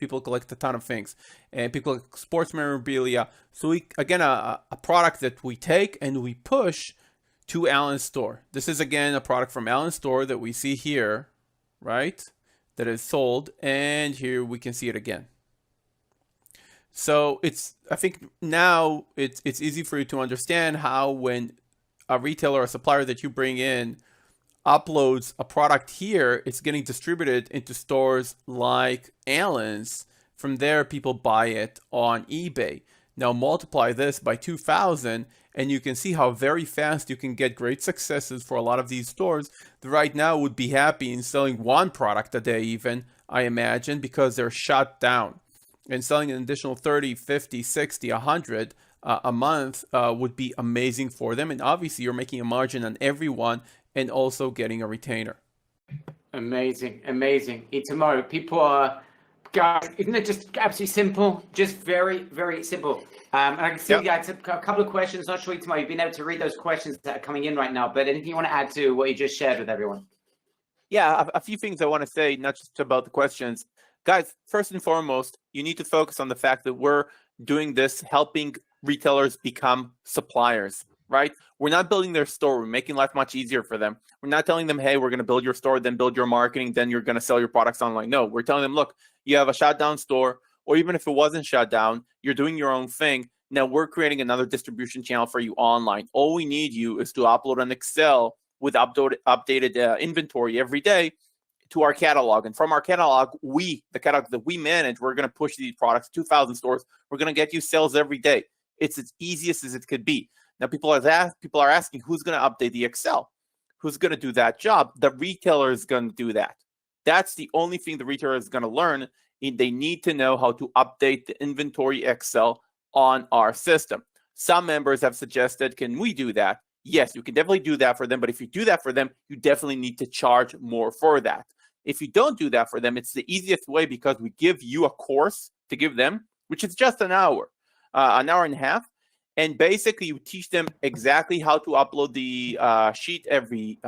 People collect a ton of things, and people collect sports memorabilia. So again, a product that we take and we push to Allen's store. This is again a product from Allen's store that we see here, right? That is sold, and here we can see it again. So I think now it's easy for you to understand how when a retailer or supplier that you bring in uploads a product here, it's getting distributed into stores like Allen's. From there, people buy it on eBay. Now multiply this by 2,000, and you can see how very fast you can get great successes for a lot of these stores that right now would be happy in selling one product a day even, I imagine, because they're shut down. And selling an additional 30, 50, 60, 100 a month would be amazing for them. And obviously, you're making a margin on everyone and also getting a retainer. Amazing, amazing. Itamar, people are, guys, isn't it just absolutely simple? Just very, very simple. And I can see, guys, a couple of questions. Not sure, Itamar, you've been able to read those questions that are coming in right now, but anything you want to add to what you just shared with everyone? Yeah, a few things I want to say, not just about the questions. Guys, first and foremost, you need to focus on the fact that we're doing this, helping retailers become suppliers, right? We're not building their store. We're making life much easier for them. We're not telling them, hey, we're going to build your store, then build your marketing, then you're going to sell your products online. No, we're telling them, look, you have a shut down store, or even if it wasn't shut down, you're doing your own thing. Now we're creating another distribution channel for you online. All we need you is to upload an Excel with updated inventory every day to our catalog. And from our catalog, the catalog that we manage, we're going to push these products to 2,000 stores. We're going to get you sales every day. It's as easiest as it could be. Now, people are asking, who's going to update the Excel? Who's going to do that job? The retailer is going to do that. That's the only thing the retailer is going to learn. They need to know how to update the inventory Excel on our system. Some members have suggested, can we do that? Yes, you can definitely do that for them. But if you do that for them, you definitely need to charge more for that. If you don't do that for them, it's the easiest way because we give you a course to give them, which is just an hour and a half. And basically, you teach them exactly how to upload the sheet every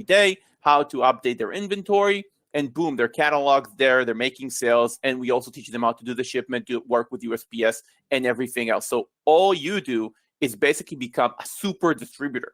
day, how to update their inventory, and boom, their catalog's there, they're making sales. And we also teach them how to do the shipment, work with USPS and everything else. So all you do is basically become a super distributor,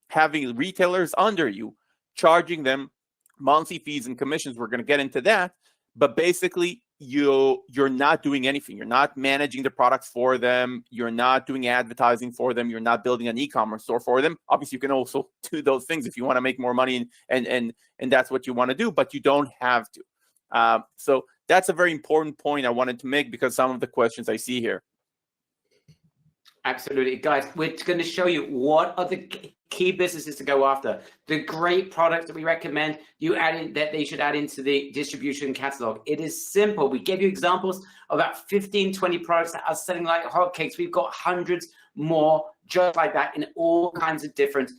having retailers under you, charging them monthly fees and commissions. We're going to get into that. But basically, you're not doing anything. You're not managing the products for them. You're not doing advertising for them. You're not building an e-commerce store for them. Obviously, you can also do those things if you want to make more money and that's what you want to do, but you don't have to. So that's a very important point I wanted to make because some of the questions I see here. Absolutely. Guys, we're going to show you what are the key businesses to go after. The great products that we recommend you add in, that they should add into the distribution catalog. It is simple. We gave you examples of about 15, 20 products that are selling like hotcakes. We've got hundreds more just like that in all kinds of different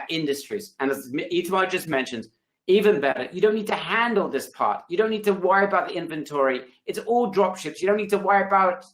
industries. And as Itamar just mentioned, even better, you don't need to handle this part. You don't need to worry about the inventory. It's all drop ships. You don't need to worry about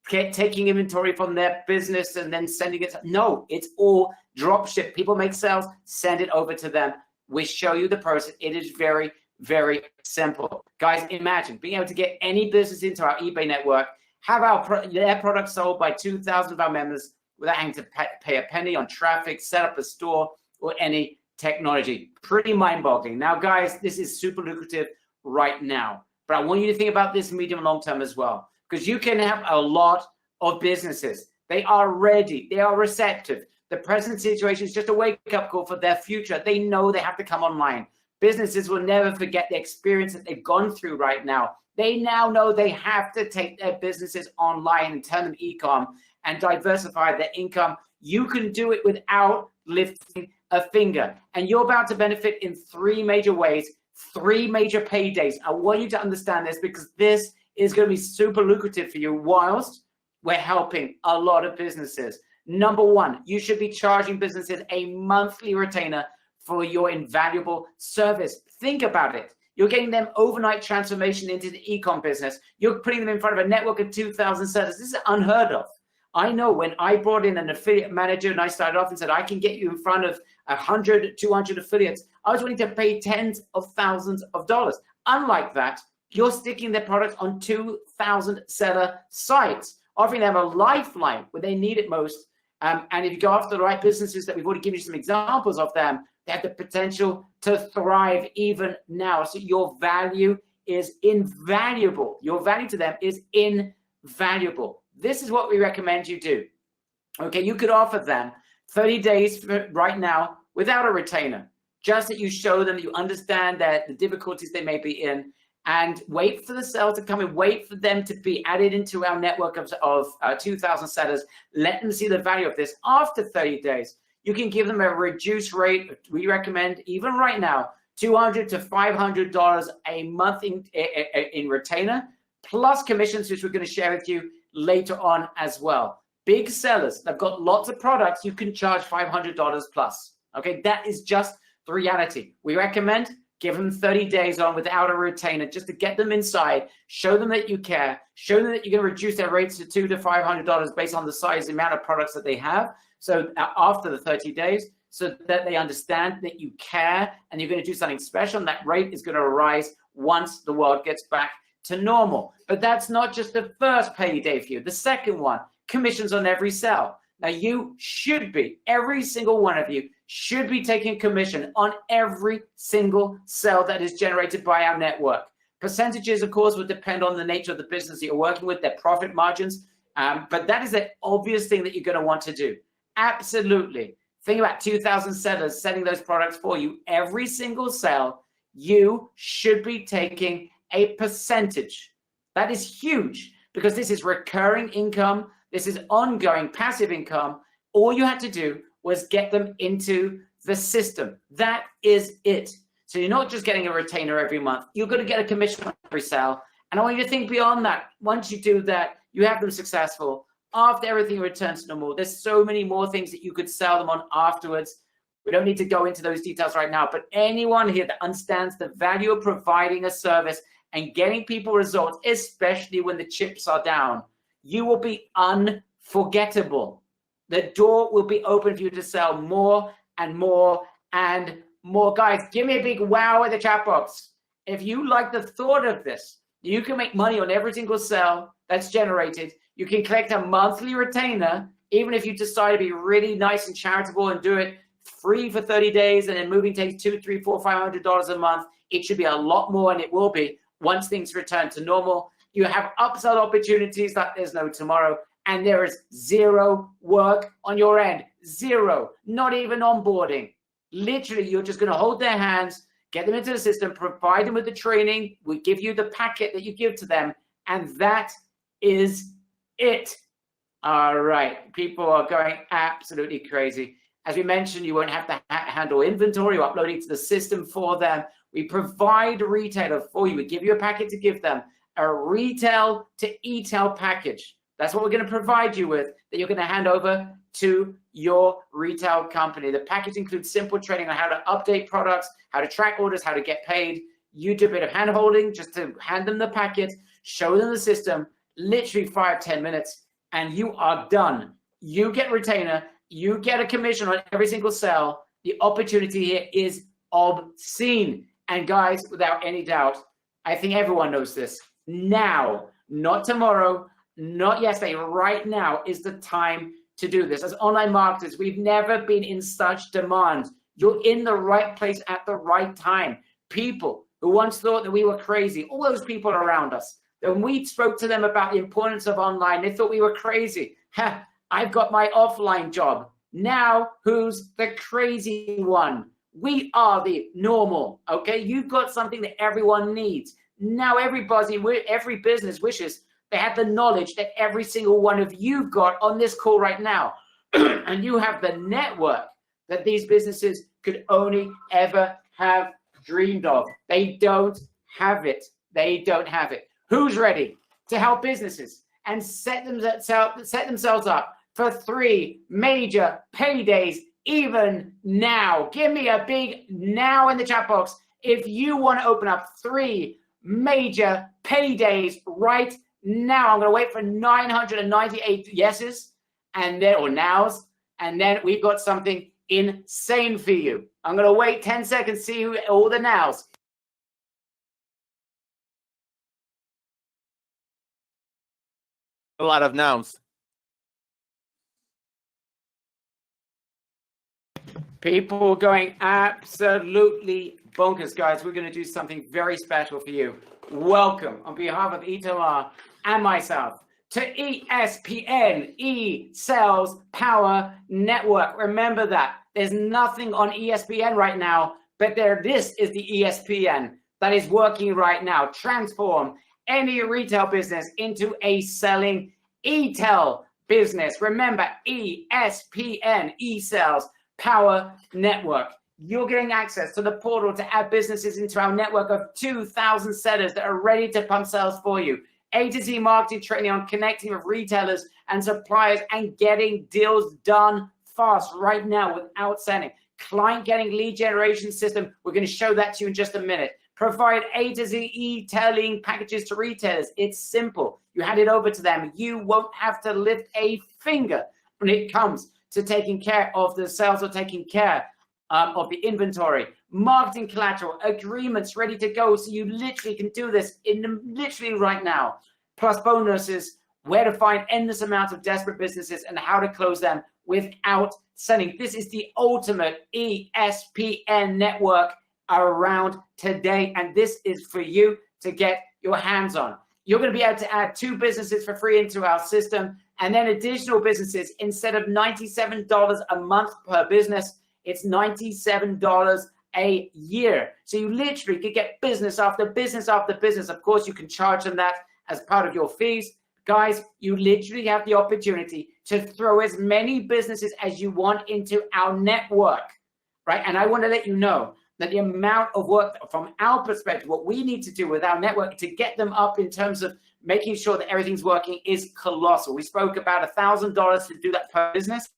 taking inventory from their business and then sending it. No, it's all drop ship. People make sales, send it over to them. We show you the process. It is very, very simple. Guys, imagine being able to get any business into our eBay network, have their products sold by 2,000 of our members without having to pay a penny on traffic, set up a store, or any technology. Pretty mind-boggling. Now, guys, this is super lucrative right now. But I want you to think about this medium and long term as well. Because you can have a lot of businesses. They are ready. They are receptive. The present situation is just a wake-up call for their future. They know they have to come online. Businesses will never forget the experience that they've gone through right now. They now know they have to take their businesses online and turn them e-com and diversify their income. You can do it without lifting a finger. And you're about to benefit in 3 major ways, 3 major paydays. I want you to understand this because this is going to be super lucrative for you whilst we're helping a lot of businesses. Number 1, you should be charging businesses a monthly retainer for your invaluable service. Think about it. You're getting them overnight transformation into the e-com business. You're putting them in front of a network of 2,000 sellers. This is unheard of. I know when I brought in an affiliate manager and I started off and said, I can get you in front of 100, 200 affiliates, I was willing to pay tens of thousands of dollars. Unlike that, you're sticking their products on 2,000 seller sites, offering them a lifeline when they need it most. And if you go after the right businesses that we've already given you some examples of them, they have the potential to thrive even now. So your value is invaluable. Your value to them is invaluable. This is what we recommend you do. Okay, you could offer them 30 days right now without a retainer, just that you show them that you understand that the difficulties they may be in, and wait for the sale to come in, wait for them to be added into our network of 2,000 sellers. Let them see the value of this. After 30 days, you can give them a reduced rate. We recommend, even right now, $200 to $500 a month in retainer, plus commissions, which we're going to share with you later on as well. Big sellers that have got lots of products, you can charge $500 plus. Okay, that is just the reality. We recommend give them 30 days on without a retainer, just to get them inside, show them that you care, show them that you're going to reduce their rates to $200 to $500 based on the size, the amount of products that they have. So after the 30 days, so that they understand that you care and you're going to do something special, and that rate is going to rise once the world gets back to normal. But that's not just the first payday for you. The second one, commissions on every sale. Now you should be, every single one of you should be taking commission on every single sale that is generated by our network. Percentages, of course, would depend on the nature of the business that you're working with, their profit margins. But that is an obvious thing that you're going to want to do. Absolutely. Think about 2,000 sellers selling those products for you. Every single sale, you should be taking a percentage. That is huge, because this is recurring income. This is ongoing passive income. All you had to do was get them into the system. That is it. So you're not just getting a retainer every month. You're going to get a commission on every sale. And I want you to think beyond that. Once you do that, you have them successful. After everything returns to normal, there's so many more things that you could sell them on afterwards. We don't need to go into those details right now, but anyone here that understands the value of providing a service and getting people results, especially when the chips are down, you will be unforgettable. The door will be open for you to sell more and more and more. Guys, give me a big wow in the chat box. If you like the thought of this, you can make money on every single sale that's generated. You can collect a monthly retainer, even if you decide to be really nice and charitable and do it free for 30 days, and then moving takes $200, $300, $400, $500 a month. It should be a lot more, and it will be once things return to normal. You have upsell opportunities like there's no tomorrow, and there is zero work on your end. Zero, not even onboarding. Literally, you're just going to hold their hands, get them into the system, provide them with the training. We give you the packet that you give to them, and that is it. All right, people are going absolutely crazy. As we mentioned, you won't have to handle inventory or uploading to the system for them. We provide a retailer for you. We give you a packet to give them, a retail to e-tail package. That's what we're going to provide you with, that you're going to hand over to your retail company. The package includes simple training on how to update products, how to track orders, how to get paid. You do a bit of hand holding just to hand them the packet, show them the system, literally 5-10 minutes, and you are done. You get retainer, you get a commission on every single sale. The opportunity here is obscene. And guys, without any doubt, I think everyone knows this. Now, not tomorrow, not yesterday, right now is the time to do this. As online marketers, we've never been in such demand. You're in the right place at the right time. People who once thought that we were crazy, all those people around us, when we spoke to them about the importance of online, they thought we were crazy. Ha, I've got my offline job. Now, who's the crazy one? We are the normal, okay? You've got something that everyone needs. Now everybody, every business wishes they had the knowledge that every single one of you got on this call right now. And you have the network that these businesses could only ever have dreamed of. They don't have it. They don't have it. Who's ready to help businesses and set themselves up for 3 major paydays even now? Give me a big now in the chat box if you want to open up 3 major paydays right now. I'm going to wait for 998 yeses and then, or nows, and then we've got something insane for you. I'm going to wait 10 seconds, see all the nows. A lot of nows. People going absolutely bonkers, guys. We're going to do something very special for you. Welcome on behalf of Itamar and myself to ESPN, eSales Power Network. Remember that. There's nothing on ESPN right now, but this is the ESPN that is working right now. Transform any retail business into a selling e-tail business. Remember, ESPN, eSales Power Network. You're getting access to the portal to add businesses into our network of 2,000 sellers that are ready to pump sales for you. A to Z marketing training on connecting with retailers and suppliers and getting deals done fast right now without sending. Client getting lead generation system. We're going to show that to you in just a minute. Provide A to Z e-tailing packages to retailers. It's simple. You hand it over to them. You won't have to lift a finger when it comes to taking care of the sales or taking care of the inventory. Marketing collateral, agreements ready to go. So you literally can do this literally right now. Plus bonuses, where to find endless amounts of desperate businesses and how to close them without selling. This is the ultimate ESPN network around today. And this is for you to get your hands on. You're going to be able to add 2 businesses for free into our system, and then additional businesses. Instead of $97 a month per business, it's $97 a year. So you literally could get business after business after business. Of course, you can charge them that as part of your fees. Guys, you literally have the opportunity to throw as many businesses as you want into our network, right? And I want to let you know that the amount of work from our perspective, what we need to do with our network to get them up in terms of making sure that everything's working is colossal. We spoke about $1,000 to do that per business.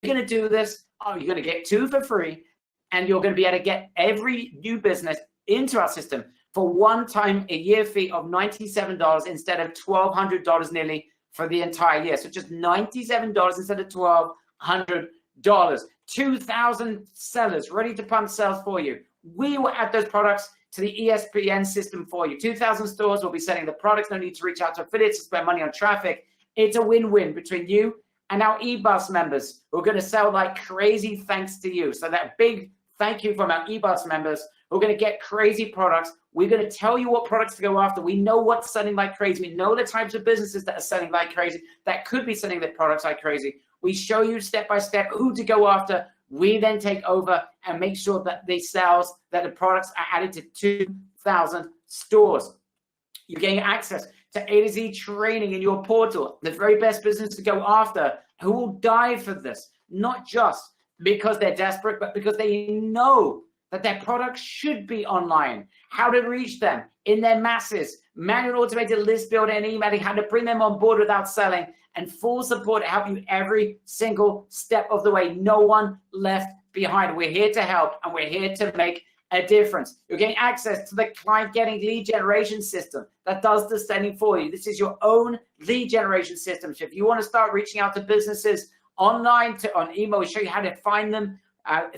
You're going to do this. You're going to get 2 for free, and you're going to be able to get every new business into our system for one time a year fee of $97 instead of $1,200 nearly for the entire year. So just $97 instead of $1,200. 2,000 sellers ready to pump sales for you. We will add those products to the ESPN system for you. 2,000 stores will be selling the products. No need to reach out to affiliates to spend money on traffic. It's a win-win between you and our eBus members who are going to sell like crazy thanks to you. So that big thank you from our eBus members who are going to get crazy products. We're going to tell you what products to go after. We know what's selling like crazy. We know the types of businesses that are selling like crazy, that could be selling their products like crazy. We show you step by step who to go after. We then take over and make sure that the sales, that the products are added to 2,000 stores. You're getting access to A to Z training in your portal, the very best business to go after, who will die for this, not just because they're desperate, but because they know that their products should be online, how to reach them in their masses, manual automated list builder and emailing, how to bring them on board without selling, and full support to help you every single step of the way. No one left behind. We're here to help, and we're here to make a difference. You're getting access to the client getting lead generation system that does the selling for you. This is your own lead generation system. So if you want to start reaching out to businesses online, on email, we'll show you how to find them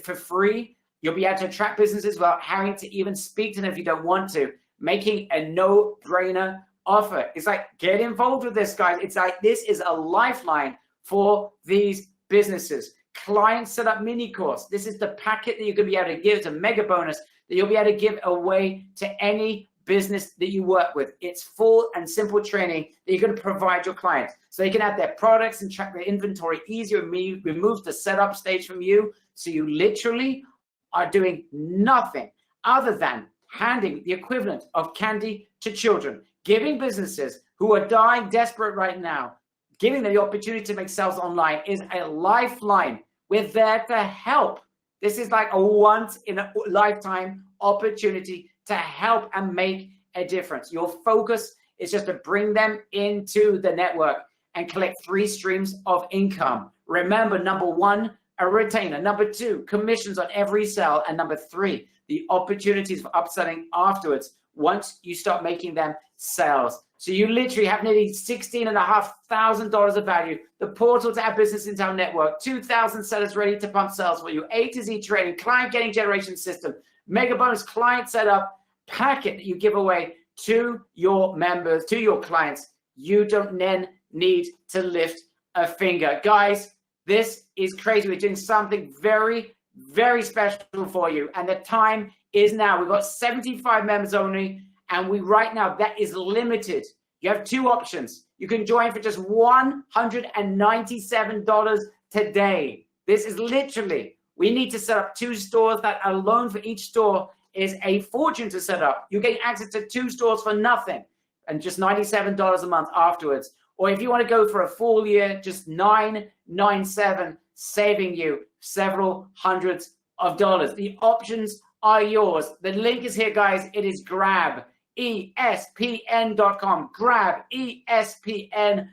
for free. You'll be able to attract businesses without having to even speak to them if you don't want to, making a no-brainer offer. It's like, get involved with this, guys. It's like, this is a lifeline for these businesses. Client setup mini course. This is the packet that you're going to be able to give. It's a mega bonus that you'll be able to give away to any business that you work with. It's full and simple training that you're going to provide your clients so they can add their products and track their inventory easier. Remove the setup stage from you. So you literally are doing nothing other than handing the equivalent of candy to children, giving businesses who are dying desperate right now, giving them the opportunity to make sales online is a lifeline. We're there to help. This is like a once in a lifetime opportunity to help and make a difference. Your focus is just to bring them into the network and collect 3 streams of income. Remember, number 1, a retainer. Number 2, commissions on every sale. And number 3, the opportunities for upselling afterwards once you start making them sales. So you literally have nearly $16,500 of value. The portal to add business into our network, 2,000 sellers ready to pump sales for you, A to Z training, client getting generation system, mega bonus client setup packet that you give away to your members, to your clients. You don't then need to lift a finger. Guys, this is crazy. We're doing something very, very special for you. And the time is now. We've got 75 members only. And right now, that is limited. You have two options. You can join for just $197 today. This is literally, we need to set up 2 stores. That alone for each store is a fortune to set up. You're getting access to 2 stores for nothing and just $97 a month afterwards. Or if you want to go for a full year, just $997, saving you several hundreds of dollars. The options are yours. The link is here, guys. It is grab ESPN.com. Grab ESPN.com.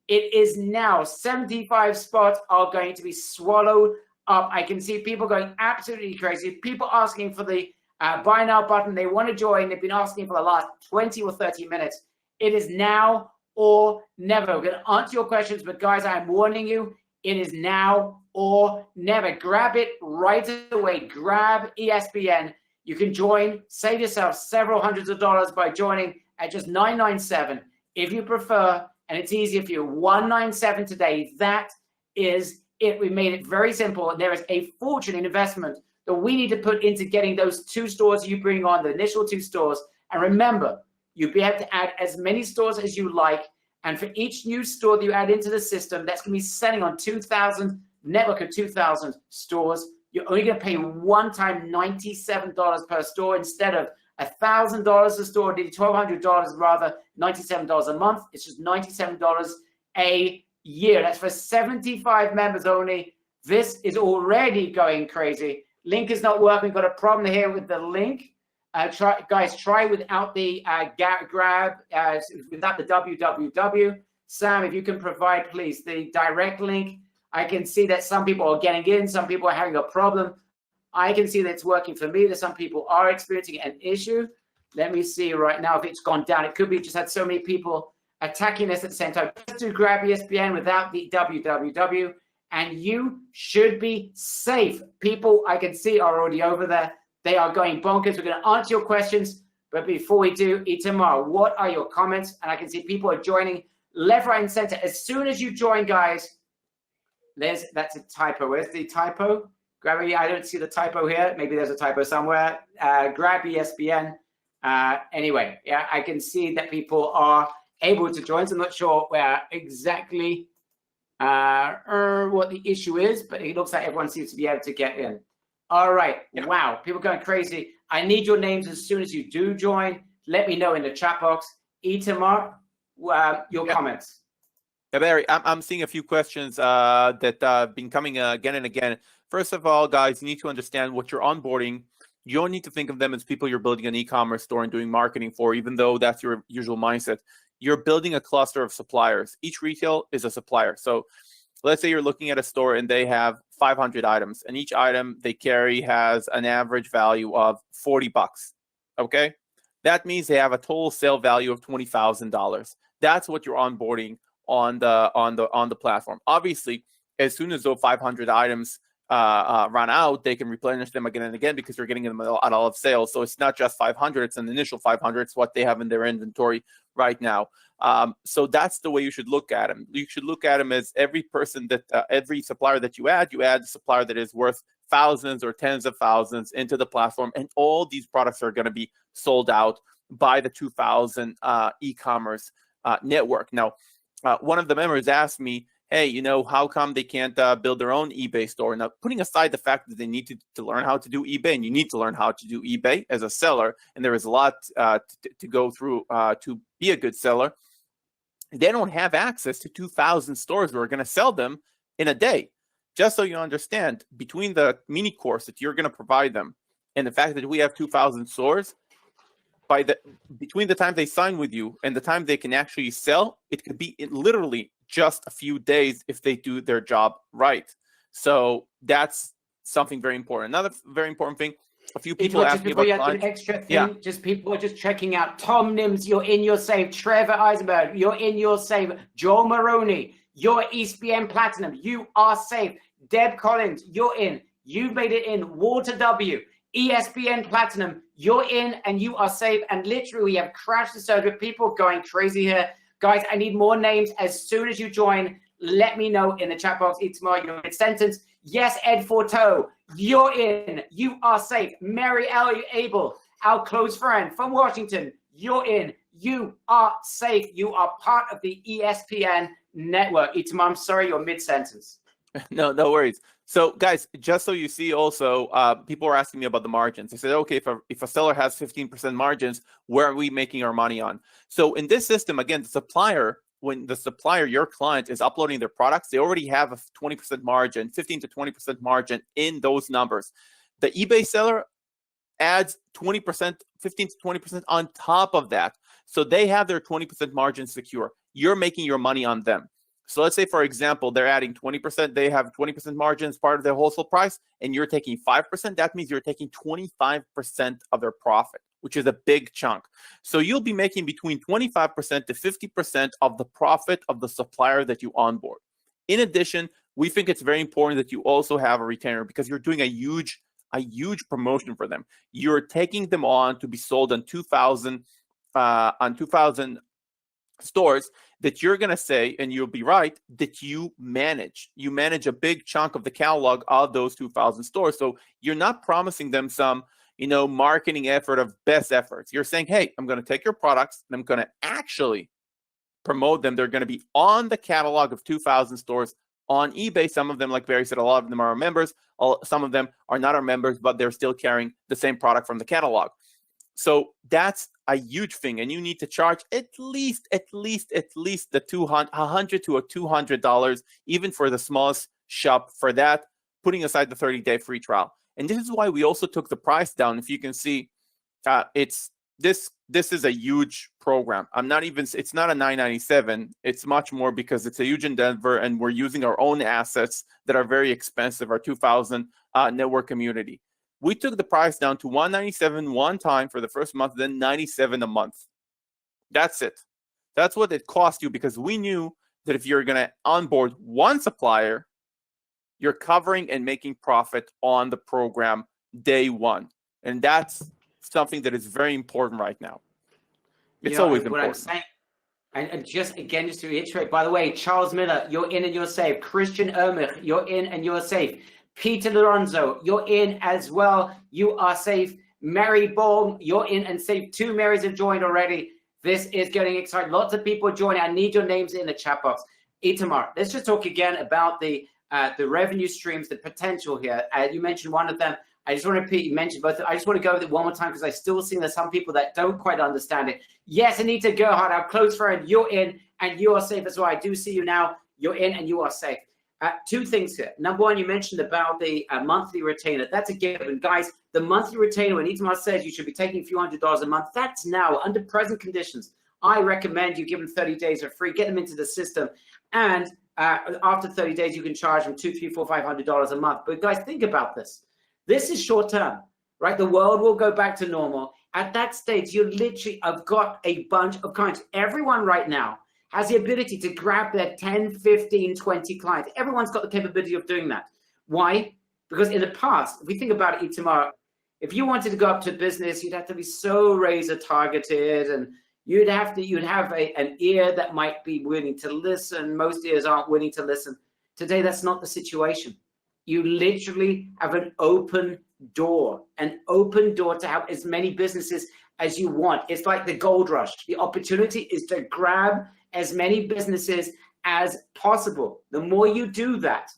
It is now 75 spots are going to be swallowed up. I can see people going absolutely crazy. People asking for the buy now button. They want to join. They've been asking for the last 20 or 30 minutes. It is now or never. We're going to answer your questions, but guys, I'm warning you, it is now or never. Grab it right away. Grab ESPN. You can join, save yourself several hundreds of dollars by joining at just $997. If you prefer, and it's easier for you, $197 today. That is it. We made it very simple. And there is a fortune in investment that we need to put into getting those 2 stores you bring on, the initial 2 stores. And remember, you'll be able to add as many stores as you like. And for each new store that you add into the system, that's going to be selling on 2,000, network of 2,000 stores. You're only going to pay one time $97 per store instead of $1,000 a store, $1,200 rather, $97 a month. It's just $97 a year. That's for 75 members only. This is already going crazy. Link is not working. We've got a problem here with the link. Try without the grab, without the www. Sam, if you can provide, please, the direct link. I can see that some people are getting in. Some people are having a problem. I can see that it's working for me, that some people are experiencing an issue. Let me see right now if it's gone down. It could be just had so many people attacking us at the same time. Just do grab ESPN without the www, and you should be safe. People I can see are already over there. They are going bonkers. We're going to answer your questions. But before we do, Itamar, what are your comments? And I can see people are joining left, right, and center. As soon as you join, guys, that's a typo. Where's the typo? Grab, I don't see the typo here. Maybe there's a typo somewhere. Grab ESPN. Anyway, yeah, I can see that people are able to join. So I'm not sure where exactly what the issue is, but it looks like everyone seems to be able to get in. All right. Yeah. Wow. People going crazy. I need your names as soon as you do join. Let me know in the chat box. Itamar, your comments. Yeah, Barry, I'm seeing a few questions that have been coming again and again. First of all, guys, you need to understand what you're onboarding. You don't need to think of them as people you're building an e-commerce store and doing marketing for, even though that's your usual mindset. You're building a cluster of suppliers. Each retail is a supplier. So let's say you're looking at a store and they have 500 items, and each item they carry has an average value of $40. Okay, that means they have a total sale value of $20,000. That's what you're onboarding on the platform. Obviously, as soon as those 500 items run out, they can replenish them again and again because you're getting them at all of sales. So it's not just 500; it's an initial 500. It's what they have in their inventory right now. So that's the way you should look at them. You should look at them as every person that every supplier that you add a supplier that is worth thousands or tens of thousands into the platform, and all these products are going to be sold out by the 2,000 e-commerce network. Now, one of the members asked me, hey, how come they can't build their own eBay store? Now, putting aside the fact that they need to learn how to do eBay, and you need to learn how to do eBay as a seller, and there is a lot to go through to be a good seller, they don't have access to 2,000 stores who are going to sell them in a day. Just so you understand, between the mini course that you're going to provide them and the fact that we have 2,000 stores, between the time they sign with you and the time they can actually sell, it could be literally just a few days if they do their job right. So that's something very important. Another very important thing, a few people ask me about an extra thing. Yeah. Just people are just checking out. Tom Nims, you're in your save. Trevor Eisenberg, you're in your save. Joel Maroney, you're ESPN Platinum. You are safe. Deb Collins, you're in. You've made it in. Walter W, ESPN Platinum, you're in and you are safe. And literally, we have crashed the server. People going crazy here. Guys, I need more names. As soon as you join, let me know in the chat box. Itamar, your mid-sentence. Yes, Ed Forteau, you're in. You are safe. Mary Abel, our close friend from Washington, you're in. You are safe. You are part of the ESPN network. Itamar, I'm sorry, you're mid-sentence. No worries. So guys, just so you see also, people were asking me about the margins. They said, okay, if a seller has 15% margins, where are we making our money on? So in this system, again, the supplier, when the supplier, your client, is uploading their products, they already have a 20% margin, 15 to 20% margin in those numbers. The eBay seller adds 20%, 15 to 20% on top of that. So they have their 20% margin secure. You're making your money on them. So let's say, for example, they're adding 20%, they have 20% margin as part of their wholesale price, and you're taking 5%. That means you're taking 25% of their profit, which is a big chunk. So you'll be making between 25% to 50% of the profit of the supplier that you onboard. In addition, we think it's very important that you also have a retainer, because you're doing a huge promotion for them. You're taking them on to be sold on 2,000 stores that you're going to say, and you'll be right, that you manage a big chunk of the catalog of those 2,000 stores. So you're not promising them some, marketing effort of best efforts. You're saying, hey, I'm going to take your products and I'm going to actually promote them. They're going to be on the catalog of 2,000 stores on eBay. Some of them, like Barry said, a lot of them are our members. Some of them are not our members, but they're still carrying the same product from the catalog. So that's a huge thing, and you need to charge at least the $100 to $200, even for the smallest shop for that, putting aside the 30-day free trial. And this is why we also took the price down. If you can see, this is a huge program. It's not a $997. It's much more, because it's a huge endeavor, and we're using our own assets that are very expensive, our 2,000 network community. We took the price down to $197 one time for the first month, then $97 a month. That's it. That's what it cost you, because we knew that if you're going to onboard one supplier, you're covering and making profit on the program day one. And that's something that is very important right now. It's always important. I'm saying, and just to reiterate, by the way, Charles Miller, you're in and you're safe. Christian Ermich, you're in and you're safe. Peter Lorenzo, you're in as well. You are safe. Mary Baum, you're in and safe. 2 Marys have joined already. This is getting exciting. Lots of people joining. I need your names in the chat box. Itamar, let's just talk again about the revenue streams, the potential here. You mentioned one of them. I just want to repeat, you mentioned both. I just want to go with it one more time, because I still see there's some people that don't quite understand it. Yes, Anita Gerhardt, our close friend, you're in and you are safe as well. I do see you now. You're in and you are safe. 2 things here. Number one, you mentioned about the monthly retainer. That's a given. Guys, the monthly retainer, when Itamar says you should be taking a few $100s a month, that's now under present conditions. I recommend you give them 30 days of free, get them into the system. And after 30 days, you can charge them $200, $300, $400, $500 a month. But guys, think about this. This is short term, right? The world will go back to normal. At that stage, you literally have got a bunch of clients. Everyone right now has the ability to grab their 10, 15, 20 clients. Everyone's got the capability of doing that. Why? Because in the past, if we think about it, Itamar, if you wanted to go up to business, you'd have to be so razor targeted, and you'd have an ear that might be willing to listen. Most ears aren't willing to listen. Today, that's not the situation. You literally have an open door to help as many businesses as you want. It's like the gold rush. The opportunity is to grab as many businesses as possible. The more you do that,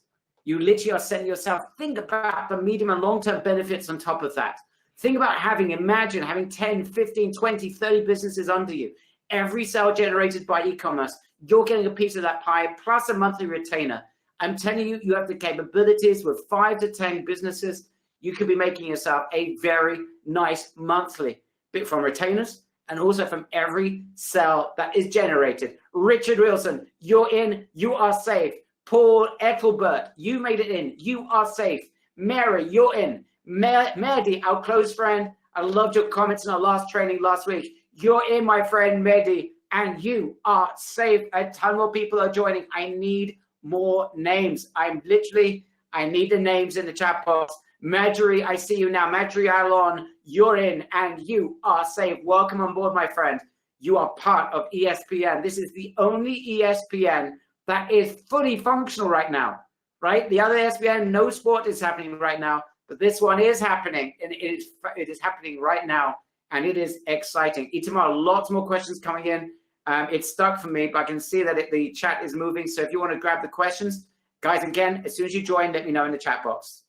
you literally are setting yourself. Think about the medium and long-term benefits on top of that. Think about imagine having 10, 15, 20, 30 businesses under you. Every sale generated by e-commerce, you're getting a piece of that pie, plus a monthly retainer. I'm telling you, you have the capabilities with 5 to 10 businesses. You could be making yourself a very nice monthly bit from retainers, and also from every sale that is generated. Richard Wilson, you're in, you are safe. Paul Ethelbert, you made it in, you are safe. Mary, you're in. Mehdi, our close friend, I loved your comments in our last training last week. You're in, my friend Mehdi, and you are safe. A ton more people are joining. I need more names. I need the names in the chat box. Marjorie, I see you now. Marjorie Alon, you're in and you are safe. Welcome on board, my friend. you are part of ESPN. This is the only ESPN that is fully functional right now, right? The other ESPN, no sport is happening right now, but this one is happening, and it is happening right now, and it is exciting. Itamar, lots more questions coming in. It's stuck for me, but I can see that the chat is moving. So if you want to grab the questions, guys, again, as soon as you join, let me know in the chat box.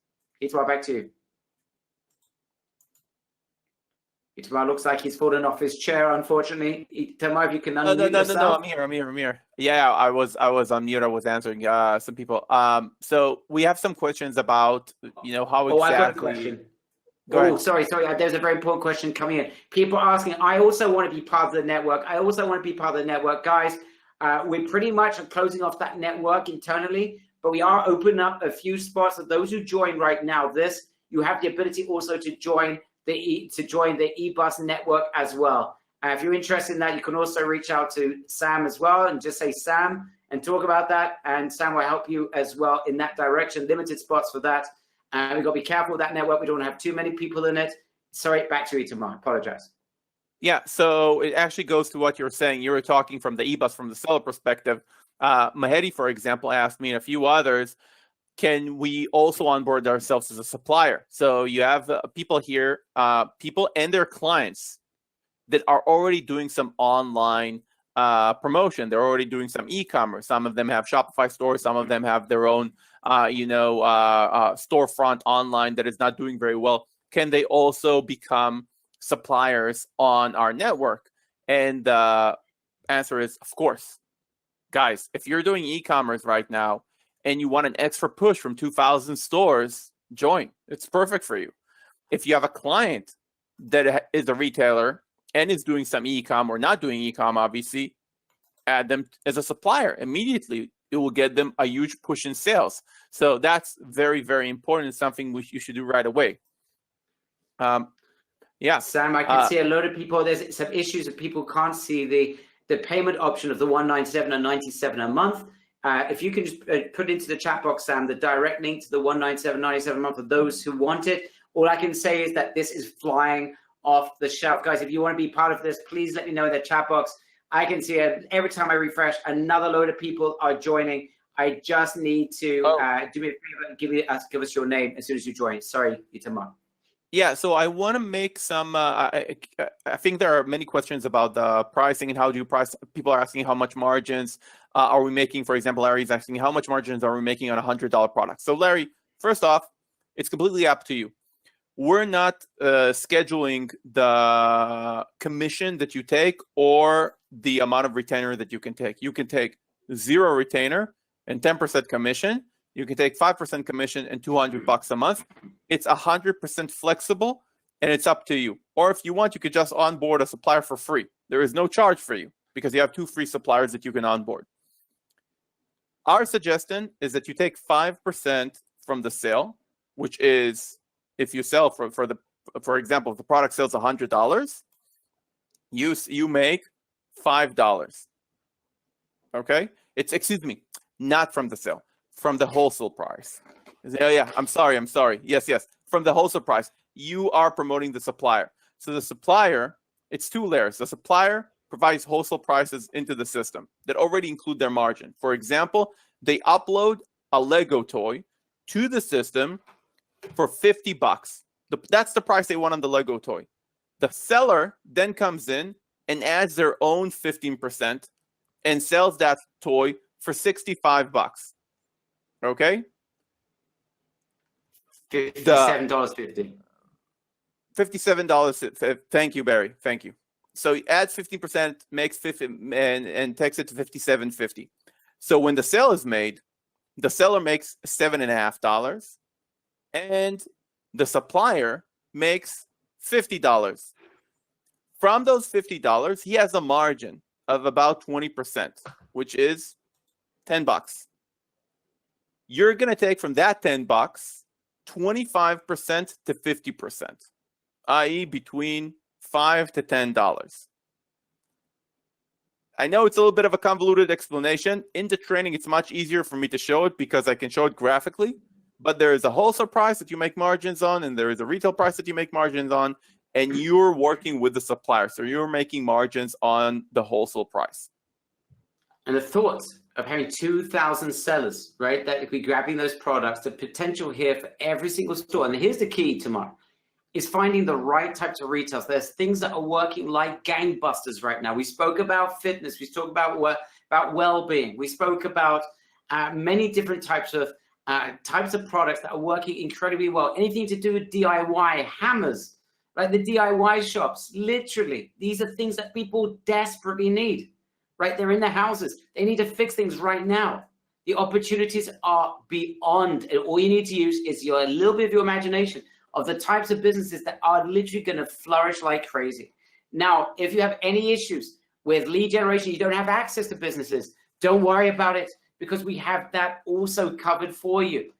Itamar, back to you. Itamar looks like he's fallen off his chair, unfortunately. Itamar, if you can unmute yourself. No, I'm here. Yeah, I was on mute. I was answering some people. So we have some questions about, how exactly. I got the question. Oh, sorry. There's a very important question coming in. People are asking, I also want to be part of the network. Guys, we're pretty much closing off that network internally, but we are opening up a few spots. For those who join right now, you have the ability also to join the eBus network as well. If you're interested in that, you can also reach out to Sam as well and just say Sam and talk about that. And Sam will help you as well in that direction. Limited spots for that. We've got to be careful with that network. We don't have too many people in it. Sorry, back to you, Itamar. Apologize. Yeah, so it actually goes to what you were saying. You were talking from the eBus, from the seller perspective. Mahedi, for example, asked me and a few others, can we also onboard ourselves as a supplier? So you have people here, people and their clients that are already doing some online promotion. They're already doing some e-commerce. Some of them have Shopify stores. Some of them have their own, storefront online that is not doing very well. Can they also become suppliers on our network? And the answer is, of course. Guys, if you're doing e-commerce right now and you want an extra push from 2,000 stores, join. It's perfect for you. If you have a client that is a retailer and is doing some e-com or not doing e-com, obviously, add them as a supplier. Immediately, it will get them a huge push in sales. So that's very, very important. It's something you should do right away. Yeah. Sam, I can see a lot of people, there's some issues that people can't see the payment option of the $197 and $97 a month. If you can just put into the chat box, Sam, the direct link to the $197.97 a month for those who want it. All I can say is that this is flying off the shelf. Guys, if you want to be part of this, please let me know in the chat box. I can see it every time I refresh, another load of people are joining. I just need to do me a favor and give us your name as soon as you join. Sorry, Itamar. Yeah, so I want to make some, I think there are many questions about the pricing and how do you price. People are asking how much margins are we making. For example, Larry's asking how much margins are we making on a $100 product. So Larry, first off, it's completely up to you. We're not scheduling the commission that you take or the amount of retainer that you can take. You can take 0 retainer and 10% commission. You can take 5% commission and $200 a month. It's 100% flexible, and it's up to you. Or if you want, you could just onboard a supplier for free. There is no charge for you because you have 2 free suppliers that you can onboard. Our suggestion is that you take 5% from the sale, which is if you sell for example, if the product sells $100, you make $5. Okay? Excuse me, not from the sale. From the wholesale price. Oh, yeah, I'm sorry. Yes. From the wholesale price, you are promoting the supplier. So the supplier, it's 2 layers. The supplier provides wholesale prices into the system that already include their margin. For example, they upload a Lego toy to the system for $50. That's the price they want on the Lego toy. The seller then comes in and adds their own 15% and sells that toy for $65. Okay. $57.50. $57. Thank you, Barry. Thank you. So he adds 15%, makes 50, and takes it to $57.50. So when the sale is made, the seller makes $7.50, and the supplier makes $50. From those $50, he has a margin of about 20%, which is $10. You're going to take from that $10, 25% to 50%, i.e. between $5 to $10. I know it's a little bit of a convoluted explanation. In the training, it's much easier for me to show it because I can show it graphically, but there is a wholesale price that you make margins on, and there is a retail price that you make margins on, and you're working with the supplier. So you're making margins on the wholesale price. And the thoughts of having 2,000 sellers, right, that could be grabbing those products, the potential here for every single store. And here's the key, Tamar, is finding the right types of retails. There's things that are working like gangbusters right now. We spoke about fitness. We spoke about well-being. We spoke about many different types of products that are working incredibly well. Anything to do with DIY, hammers, like the DIY shops. Literally, these are things that people desperately need, right? They're in their houses. They need to fix things right now. The opportunities are beyond. And all you need to use is a little bit of your imagination of the types of businesses that are literally going to flourish like crazy. Now, if you have any issues with lead generation, you don't have access to businesses, don't worry about it, because we have that also covered for you.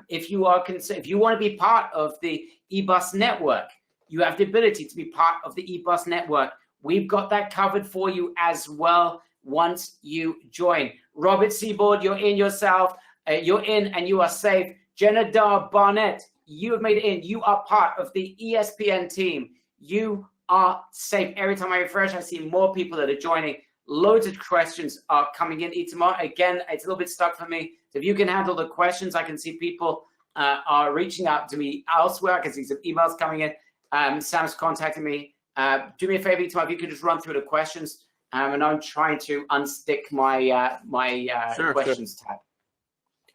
If you want to be part of the eBus network, you have the ability to be part of the eBus network. We've got that covered for you as well once you join. Robert Seaboard, you're in yourself. You're in and you are safe. Jenna Dar Barnett, you have made it in. You are part of the ESPN team. You are safe. Every time I refresh, I see more people that are joining. Loads of questions are coming in. Itamar, again, it's a little bit stuck for me. So if you can handle the questions, I can see people are reaching out to me elsewhere. I can see some emails coming in. Sam's contacting me. Do me a favor, Itamar, if you could just run through the questions. And I'm trying to unstick my questions tab.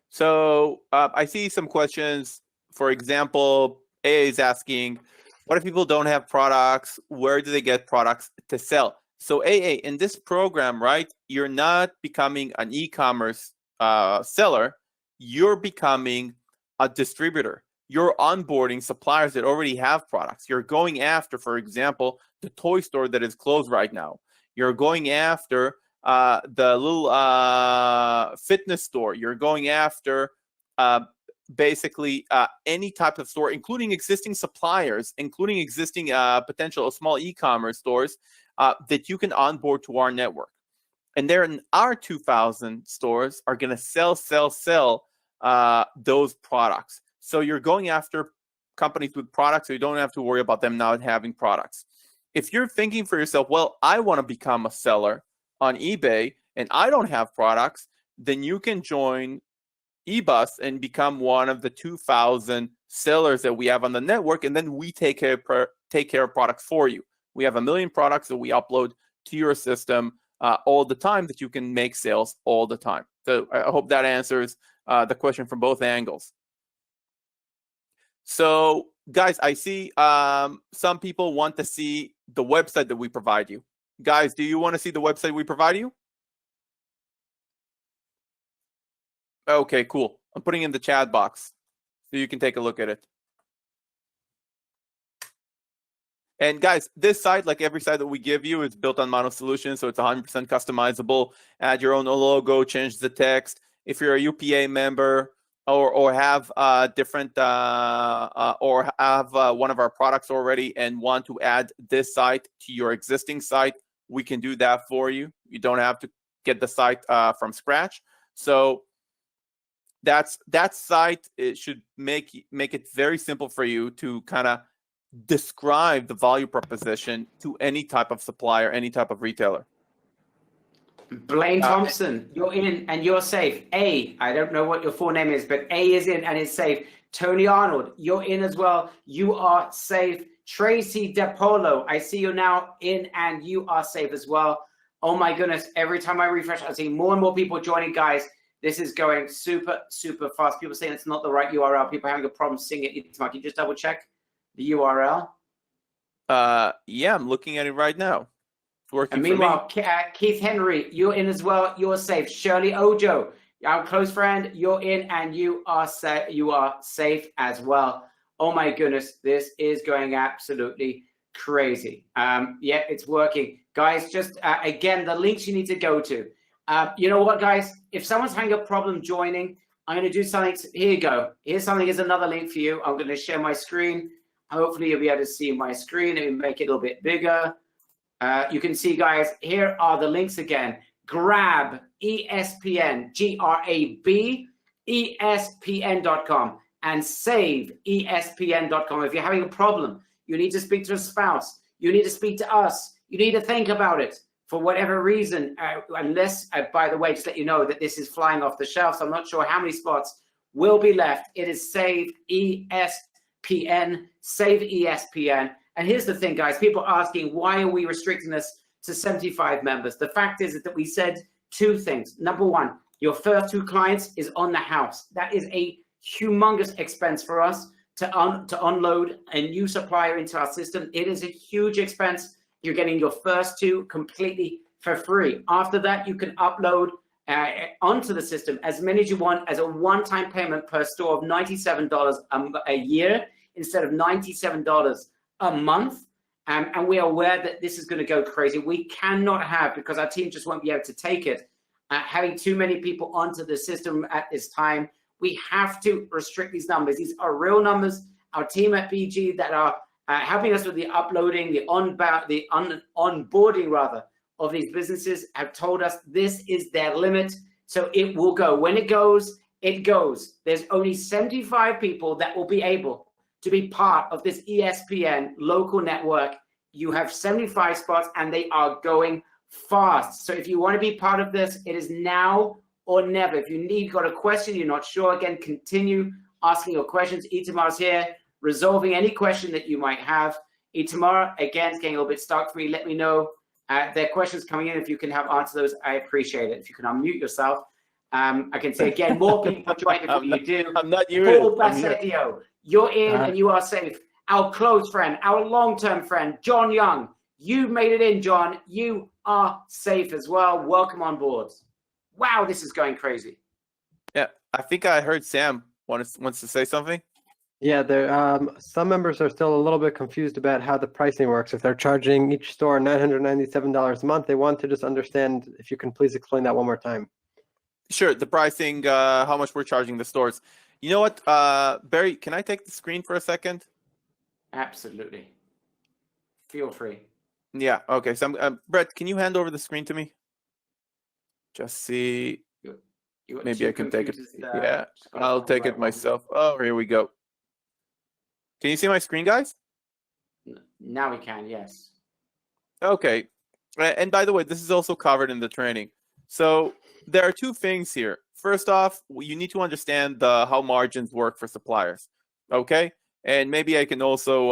So I see some questions. For example, AA is asking, what if people don't have products? Where do they get products to sell? So AA, in this program, right, you're not becoming an e-commerce seller. You're becoming a distributor. You're onboarding suppliers that already have products. You're going after, for example, the toy store that is closed right now. You're going after the little fitness store. You're going after basically any type of store, including existing suppliers, including existing potential small e-commerce stores that you can onboard to our network. And there in our 2,000 stores are going to sell those products. So you're going after companies with products, so you don't have to worry about them not having products. If you're thinking for yourself, well, I want to become a seller on eBay and I don't have products, then you can join eBus and become one of the 2,000 sellers that we have on the network, and then we take care of products for you. We have 1 million products that we upload to your system all the time that you can make sales all the time. So I hope that answers the question from both angles. So guys, I see some people want to see the website that we provide you. Guys, do you want to see the website we provide you? Okay, cool. I'm putting in the chat box so you can take a look at it. And guys, this site, like every site that we give you, is built on Mono Solutions, so it's 100% customizable. Add your own logo, change the text. If you're a UPA member or have different or have one of our products already and want to add this site to your existing site, we can do that for you. You don't have to get the site from scratch. So that site, it should make it very simple for you to kind of describe the value proposition to any type of supplier, any type of retailer. Blaine Thompson, you're in and you're safe. I don't know what your full name is, but A is in and is safe. Tony Arnold, you're in as well. You are safe. Tracy DePolo, I see you now in and you are safe as well. Oh my goodness, every time I refresh, I see more and more people joining, guys. This is going super, super fast. People saying it's not the right URL. People having a problem seeing it. Can you just double check the URL? Yeah, I'm looking at it right now. It's working. And meanwhile, Keith Henry, you're in as well. You're safe. Shirley Ojo, our close friend, you're in and you are safe as well. Oh my goodness, this is going absolutely crazy. Yeah, it's working. Guys, just again, the links you need to go to. You know what, guys? If someone's having a problem joining, I'm going to do something. Here you go. Here's another link for you. I'm going to share my screen. Hopefully, you'll be able to see my screen. Let me make it a little bit bigger. You can see, guys, here are the links again. Grab ESPN, G-R-A-B, ESPN.com, and save ESPN.com. If you're having a problem You need to speak to a spouse. You need to speak to us. You need to think about it. For whatever reason, unless, by the way, just let you know that this is flying off the shelves. I'm not sure how many spots will be left. It is Save ESPN, Save ESPN. And here's the thing, guys. People are asking, why are we restricting this to 75 members? The fact is that we said two things. Number one, your first 2 clients is on the house. That is a humongous expense for us to unload a new supplier into our system. It is a huge expense. You're getting your first 2 completely for free. After that, you can upload onto the system as many as you want as a one-time payment per store of $97 a year instead of $97 a month. And we are aware that this is going to go crazy. We cannot have, because our team just won't be able to take it, having too many people onto the system at this time. We have to restrict these numbers. These are real numbers. Our team at BG that are helping us with the uploading, the onboarding rather of these businesses have told us this is their limit. So it will go. When it goes, it goes. There's only 75 people that will be able to be part of this ESPN local network. You have 75 spots and they are going fast. So if you want to be part of this, it is now or never. If you got a question, you're not sure, again, continue asking your questions. Itamar's here, resolving any question that you might have. Itamar, again, it's getting a little bit stuck for me. Let me know. There are questions coming in. If you can help answer those, I appreciate it. If you can unmute yourself. I can say again, more people join before you do. I'm not you. Paul Bassedio, you're in and you are safe. Our close friend, our long-term friend, John Young. You made it in, John. You are safe as well. Welcome on board. Wow, this is going crazy. Yeah, I think I heard Sam wants to say something. Yeah, there. Some members are still a little bit confused about how the pricing works. If they're charging each store $997 a month, they want to just understand. If you can please explain that one more time. Sure, the pricing, how much we're charging the stores. You know what, Barry? Can I take the screen for a second? Absolutely. Feel free. Yeah. Okay. So, Brett, can you hand over the screen to me? Just see. Maybe I can take it. Yeah, I'll take it myself. Oh, here we go. Can you see my screen, guys? Now we can, yes. Okay. And by the way, this is also covered in the training. So there are 2 things here. First off, you need to understand how margins work for suppliers. Okay. And maybe I can also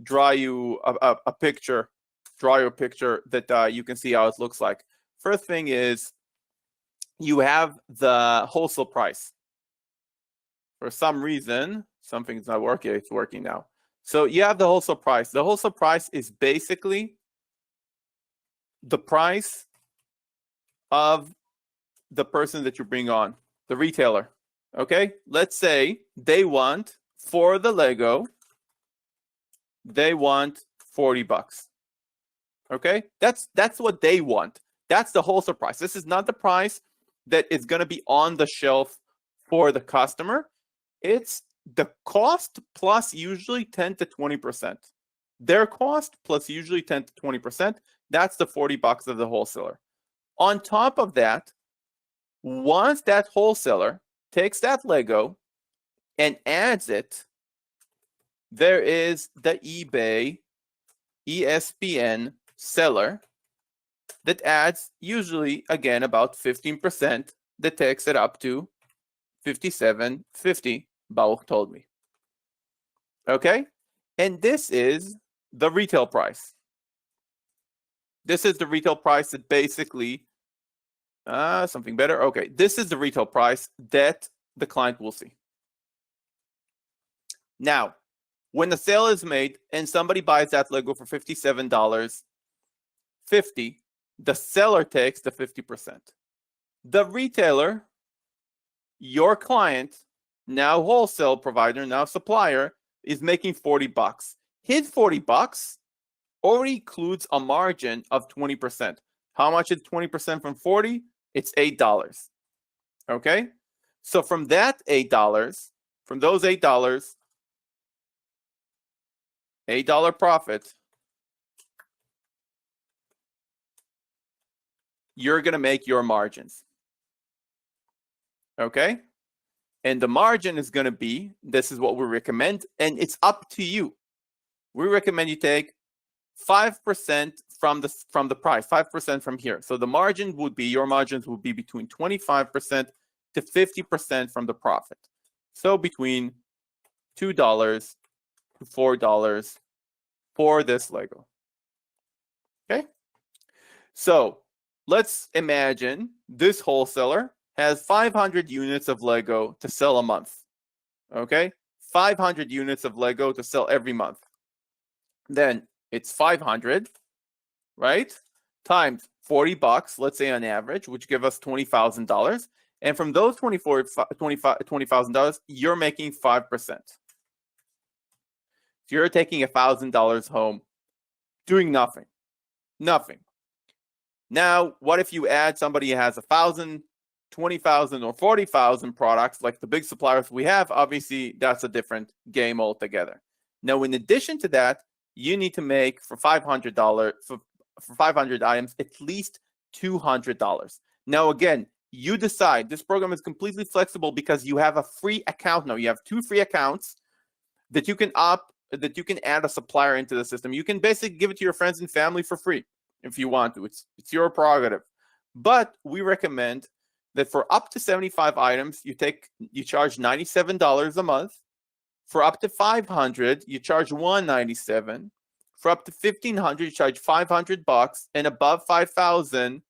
draw you a picture. Draw you a picture that you can see how it looks like. First thing is you have the wholesale price. For some reason, something's not working. It's working now. So you have the wholesale price. The wholesale price is basically the price of the person that you bring on, the retailer. Okay? Let's say they want, for the Lego, they want $40. Okay? That's what they want. That's the wholesale price. This is not the price that is going to be on the shelf for the customer. It's the cost plus usually 10 to 20%. Their cost plus usually 10 to 20%. That's the $40 of the wholesaler. On top of that, once that wholesaler takes that Lego and adds it, there is the eBay ESPN seller that adds usually, again, about 15%, that takes it up to $57.50, Baruch told me. Okay? And this is the retail price. This is the retail price that basically, something better. Okay, this is the retail price that the client will see. Now, when the sale is made and somebody buys that Lego for $57.50, the seller takes the 50%. The retailer, your client, now wholesale provider, now supplier, is making $40. His $40 already includes a margin of 20%. How much is 20% from 40? It's $8. Okay? So from that $8, from those $8, $8 profit, you're going to make your margins. Okay? And the margin is going to be, this is what we recommend, and it's up to you. we recommend you take 5% from the price, 5% from here. So the margin would be, your margins would be between 25% to 50% from the profit. So between $2 to $4 for this Lego. Okay? So let's imagine this wholesaler has 500 units of Lego to sell a month. Okay? 500 units of Lego to sell every month. Then it's 500, right? Times $40, let's say on average, which give us $20,000. And from those $20,000, you're making 5%. So you're taking $1,000 home, doing nothing. Nothing. Now, what if you add somebody who has 1,000, 20,000, or 40,000 products, like the big suppliers we have? Obviously, that's a different game altogether. Now, in addition to that, you need to make for $500 for 500 items at least $200. Now, again, you decide. This program is completely flexible because you have a free account now. You have 2 free accounts that you can add a supplier into the system. You can basically give it to your friends and family for free if you want to. It's your prerogative. But we recommend that for up to 75 items, you charge $97 a month. For up to 500, you charge $197. For up to 1,500, you charge $500, and above 5,000,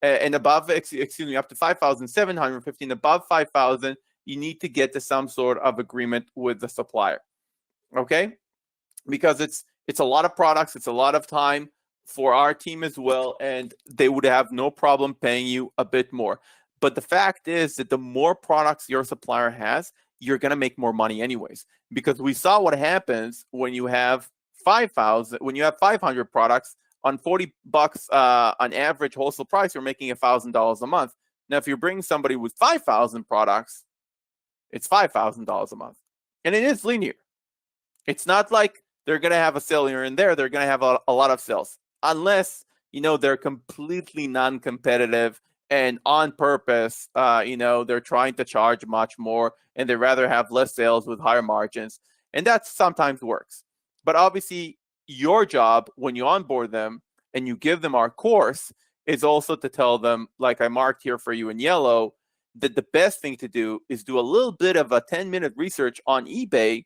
and above, up to 5,715, above 5,000, you need to get to some sort of agreement with the supplier. Okay, because it's a lot of products, it's a lot of time for our team as well, and they would have no problem paying you a bit more. But the fact is that the more products your supplier has, you're going to make more money anyways, because we saw what happens when you have 500 products on $40 on average wholesale price. You're making $1,000 a month. Now, if you bring somebody with 5,000 products, it's $5,000 a month, and it is linear. It's not like they're going to have a sale here and there. They're going to have a lot of sales, unless they're completely non-competitive and on purpose, they're trying to charge much more and they rather have less sales with higher margins. And that sometimes works. But obviously, your job when you onboard them and you give them our course is also to tell them, like I marked here for you in yellow, that the best thing to do is do a little bit of a 10-minute research on eBay,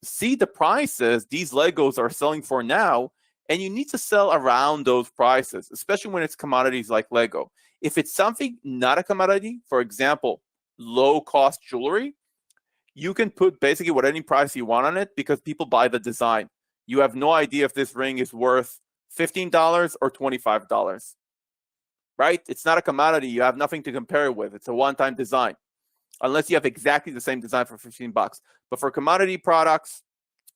see the prices these Legos are selling for now, and you need to sell around those prices, especially when it's commodities like Lego. If it's something not a commodity, for example, low-cost jewelry, you can put basically what any price you want on it because people buy the design. You have no idea if this ring is worth $15 or $25, right? It's not a commodity. You have nothing to compare it with. It's a one-time design, unless you have exactly the same design for $15. But for commodity products,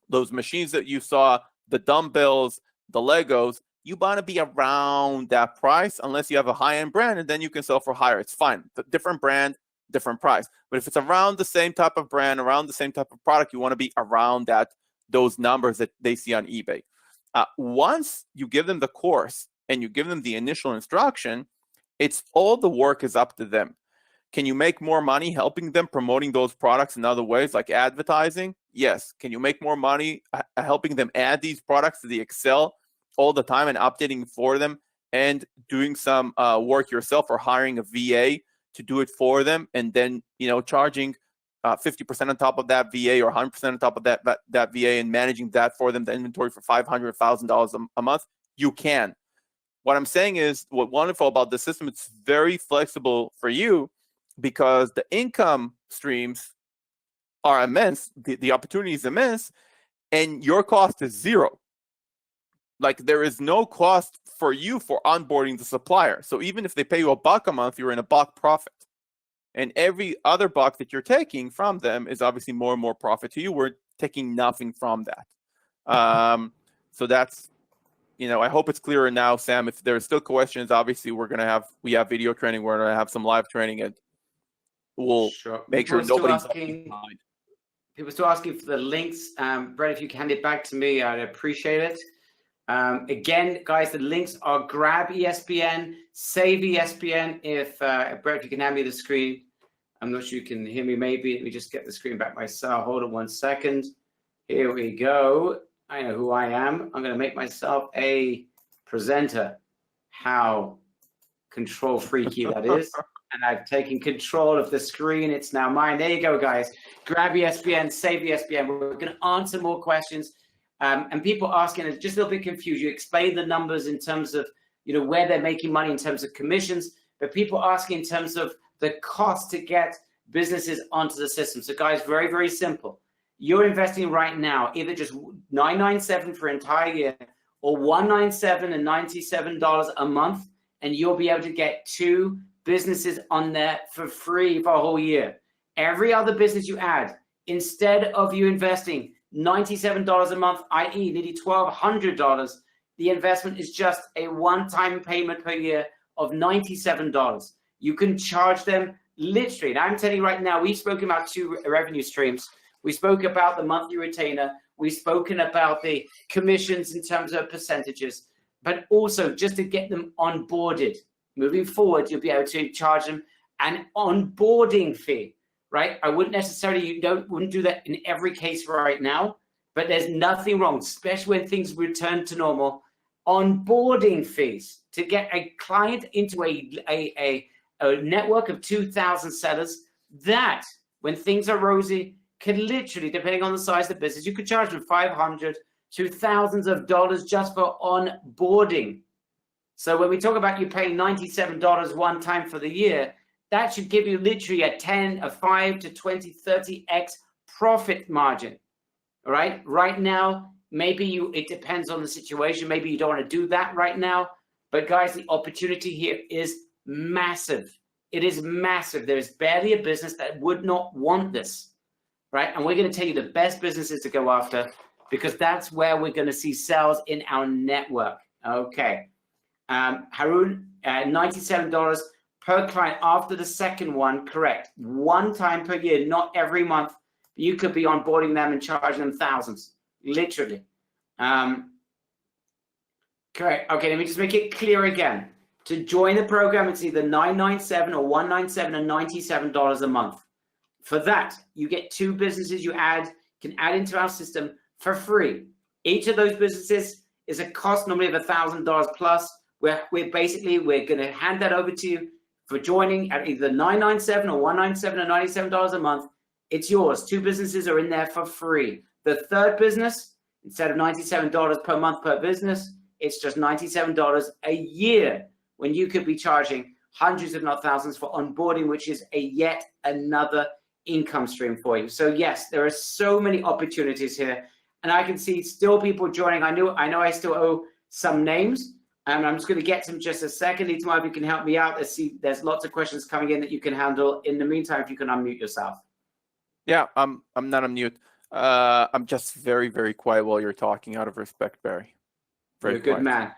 those machines that you saw, the dumbbells, the Legos, you want to be around that price unless you have a high-end brand, and then you can sell for higher. It's fine. Different brand, different price. But if it's around the same type of brand, around the same type of product, you want to be around those numbers that they see on eBay. Once you give them the course and you give them the initial instruction, it's all the work is up to them. Can you make more money helping them promoting those products in other ways, like advertising? Yes. Can you make more money helping them add these products to the Excel all the time and updating for them and doing some work yourself, or hiring a VA to do it for them, and then charging 50% on top of that VA or 100% on top of that VA and managing that for them, the inventory for $500, $1,000 a month? You can. What I'm saying is, what's wonderful about the system, it's very flexible for you because the income streams are immense, the opportunity is immense, and your cost is zero. Like, there is no cost for you for onboarding the supplier. So even if they pay you $1 a month, you're in $1 profit. And every other buck that you're taking from them is obviously more and more profit to you. We're taking nothing from that. So that's, I hope it's clearer now, Sam. If there's still questions, obviously we have video training. We're going to have some live training, and we'll make sure nobody's behind. People still asking for the links. Brett, if you can hand it back to me, I'd appreciate it. Again, guys, the links are grab ESPN, save ESPN. If Brett, if you can hand me the screen. I'm not sure you can hear me. Maybe let me just get the screen back myself. Hold on 1 second. Here we go. I know who I am. I'm going to make myself a presenter. How control freaky that is. And I've taken control of the screen. It's now mine. There you go, guys. Grab ESPN, save ESPN. We're going to answer more questions. And people asking are just a little bit confused. You explain the numbers in terms of, where they're making money in terms of commissions, but people asking in terms of the cost to get businesses onto the system. So guys, very, very simple. You're investing right now, either just $997 for an entire year or $197 and $97 a month, and you'll be able to get 2 businesses on there for free for a whole year. Every other business you add, instead of you investing $97 a month, i.e. nearly $1,200, the investment is just a one-time payment per year of $97. You can charge them literally. And I'm telling you right now, we've spoken about 2 revenue streams. We spoke about the monthly retainer. We've spoken about the commissions in terms of percentages, but also just to get them onboarded. Moving forward, you'll be able to charge them an onboarding fee, right? I wouldn't necessarily, wouldn't do that in every case right now, but there's nothing wrong, especially when things return to normal. Onboarding fees to get a client into a network of 2,000 sellers that, when things are rosy, can literally, depending on the size of the business, you could charge them $500 to thousands of dollars just for onboarding. So when we talk about you paying $97 one time for the year, that should give you literally a 5 to 20, 30x profit margin. All right. Right now, maybe it depends on the situation. Maybe you don't want to do that right now. But guys, the opportunity here is massive. It is massive. There is barely a business that would not want this. Right. And we're going to tell you the best businesses to go after, because that's where we're going to see sales in our network. Okay. Haroon, $97 per client after the second one. Correct. One time per year, not every month. You could be onboarding them and charging them thousands, literally. Correct. Okay, let me just make it clear again. To join the program, it's either $997 or $197 and $97 a month. For that, you get 2 businesses you can add into our system for free. Each of those businesses is a cost normally of $1,000 plus. We're going to hand that over to you for joining at either $997 or $197 and $97 a month. It's yours. 2 businesses are in there for free. The third business, instead of $97 per month per business, it's just $97 a year, when you could be charging hundreds, if not thousands, for onboarding, which is yet another income stream for you. So yes, there are so many opportunities here, and I can see still people joining. I know I still owe some names, and I'm just going to get to them just a second. Itamar, if you can help me out. There's lots of questions coming in that you can handle. In the meantime, if you can unmute yourself. Yeah, I'm not on mute. I'm just very, very quiet while you're talking, out of respect, Barry. You're a good man.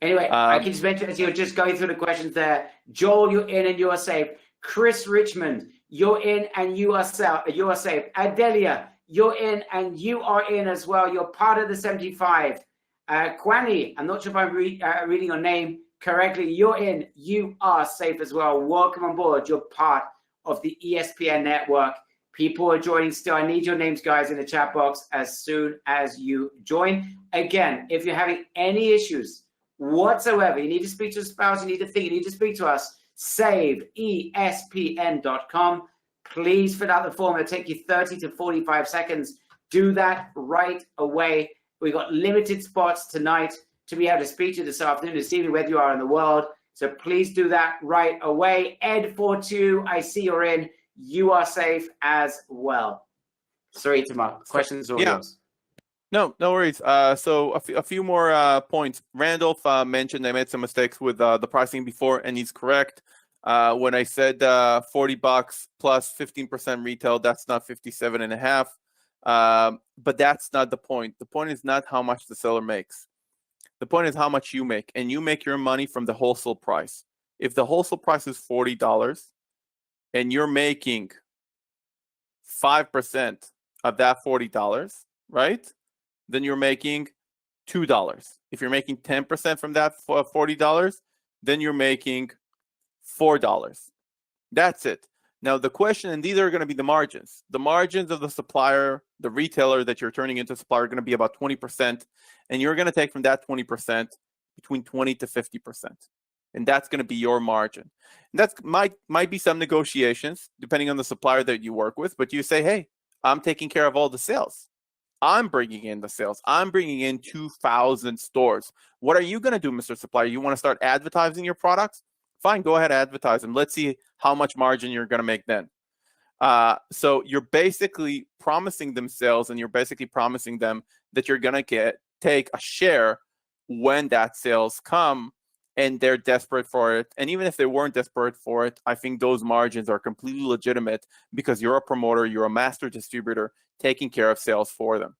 Anyway, I can just mention, as you're just going through the questions there, Joel, you're in and you are safe. Chris Richmond, you're in and you are safe. Adelia, you're in and you are in as well. You're part of the 75. Kwani, I'm not sure if I'm reading your name correctly. You're in, you are safe as well. Welcome on board. You're part of the ESPN network. People are joining still. I need your names, guys, in the chat box as soon as you join. Again, if you're having any issues whatsoever, you need to speak to a spouse, you need to think, you need to speak to us, save ESPN.com. Please fill out the form. It'll take you 30 to 45 seconds. Do that right away. We've got limited spots tonight to be able to speak to you this afternoon, this evening, whether you are in the world. So please do that right away. Ed42, I see you're in. You are safe as well. Sorry, Tamar. Questions or yours? No worries. So a few more points. Randolph mentioned I made some mistakes with the pricing before, and he's correct. When I said $40 plus 15% retail, that's not 57.5. But that's not the point. The point is not how much the seller makes. The point is how much you make, and you make your money from the wholesale price. If the wholesale price is $40 and you're making 5% of that $40, right? Then you're making $2. If you're making 10% from that $40, then you're making $4. That's it. Now the question, and these are going to be the margins. The margins of the supplier, the retailer that you're turning into a supplier, are going to be about 20%, and you're going to take from that 20% between 20 to 50%, and that's going to be your margin. And that's might be some negotiations depending on the supplier that you work with, but you say, hey, I'm taking care of all the sales. I'm bringing in the sales. I'm bringing in 2,000 stores. What are you going to do, Mr. Supplier? You want to start advertising your products? Fine, go ahead, advertise them. Let's see how much margin you're going to make then. So you're basically promising them sales, and you're basically promising them that you're going to take a share when that sales come, and they're desperate for it. And even if they weren't desperate for it, I think those margins are completely legitimate because you're a promoter, you're a master distributor taking care of sales for them.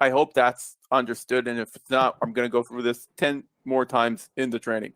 I hope that's understood. And if it's not, I'm going to go through this 10 more times in the training.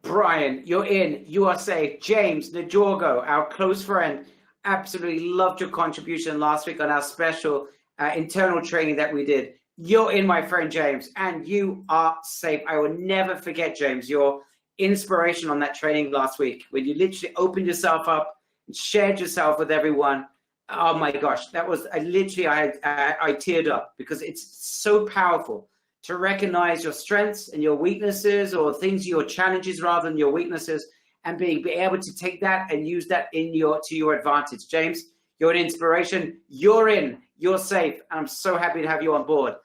Brian, you're in. You are safe. James Njorgo, our close friend, absolutely loved your contribution last week on our special internal training that we did. You're in, my friend James, and you are safe. I will never forget, James, your inspiration on that training last week when you literally opened yourself up and shared yourself with everyone. Oh my gosh, that was I teared up because it's so powerful to recognize your strengths and your weaknesses, or things, your challenges rather than your weaknesses, and be able to take that and use that to your advantage. James, you're an inspiration. You're in. You're safe. I'm so happy to have you on board.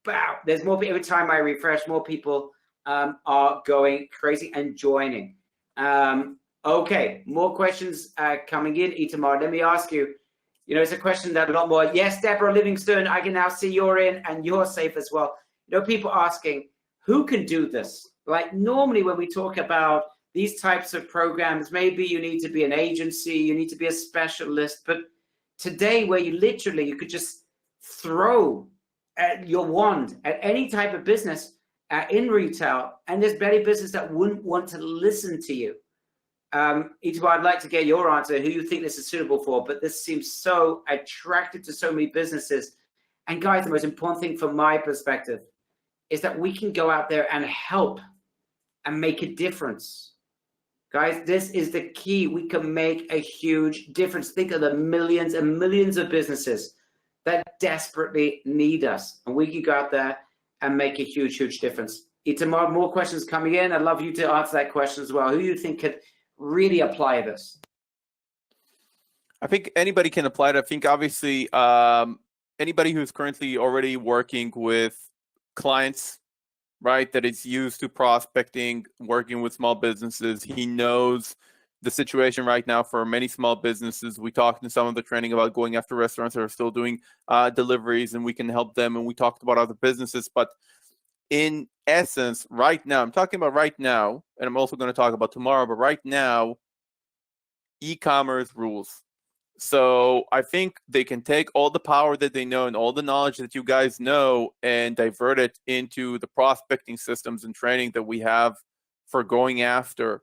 Wow, there's more. Every time I refresh, more people are going crazy and joining. Okay, more questions coming in. Itamar, let me ask you. You know, it's a question that a lot more. Yes, Deborah Livingston, I can now see you're in and you're safe as well. You know, people asking, who can do this? Like normally when we talk about these types of programs, maybe you need to be an agency, you need to be a specialist. But today where you could just throw your wand at any type of business in retail, and there's barely business that wouldn't want to listen to you. Itamar, I'd like to get your answer, who you think this is suitable for, but this seems so attractive to so many businesses. And guys, the most important thing from my perspective is that we can go out there and help and make a difference. Guys, this is the key. We can make a huge difference. Think of the millions and millions of businesses that desperately need us. And we can go out there and make a huge, huge difference. Itamar, more questions coming in. I'd love you to answer that question as well. Who do you think could really apply this? I think anybody can apply it. I think obviously anybody who's currently already working with clients, right, that is used to prospecting, working with small businesses. He knows the situation right now for many small businesses. We talked in some of the training about going after restaurants that are still doing deliveries, and we can help them. And we talked about other businesses. But in essence, right now, I'm talking about right now, and I'm also going to talk about tomorrow, but right now, e-commerce rules. So I think they can take all the power that they know and all the knowledge that you guys know and divert it into the prospecting systems and training that we have for going after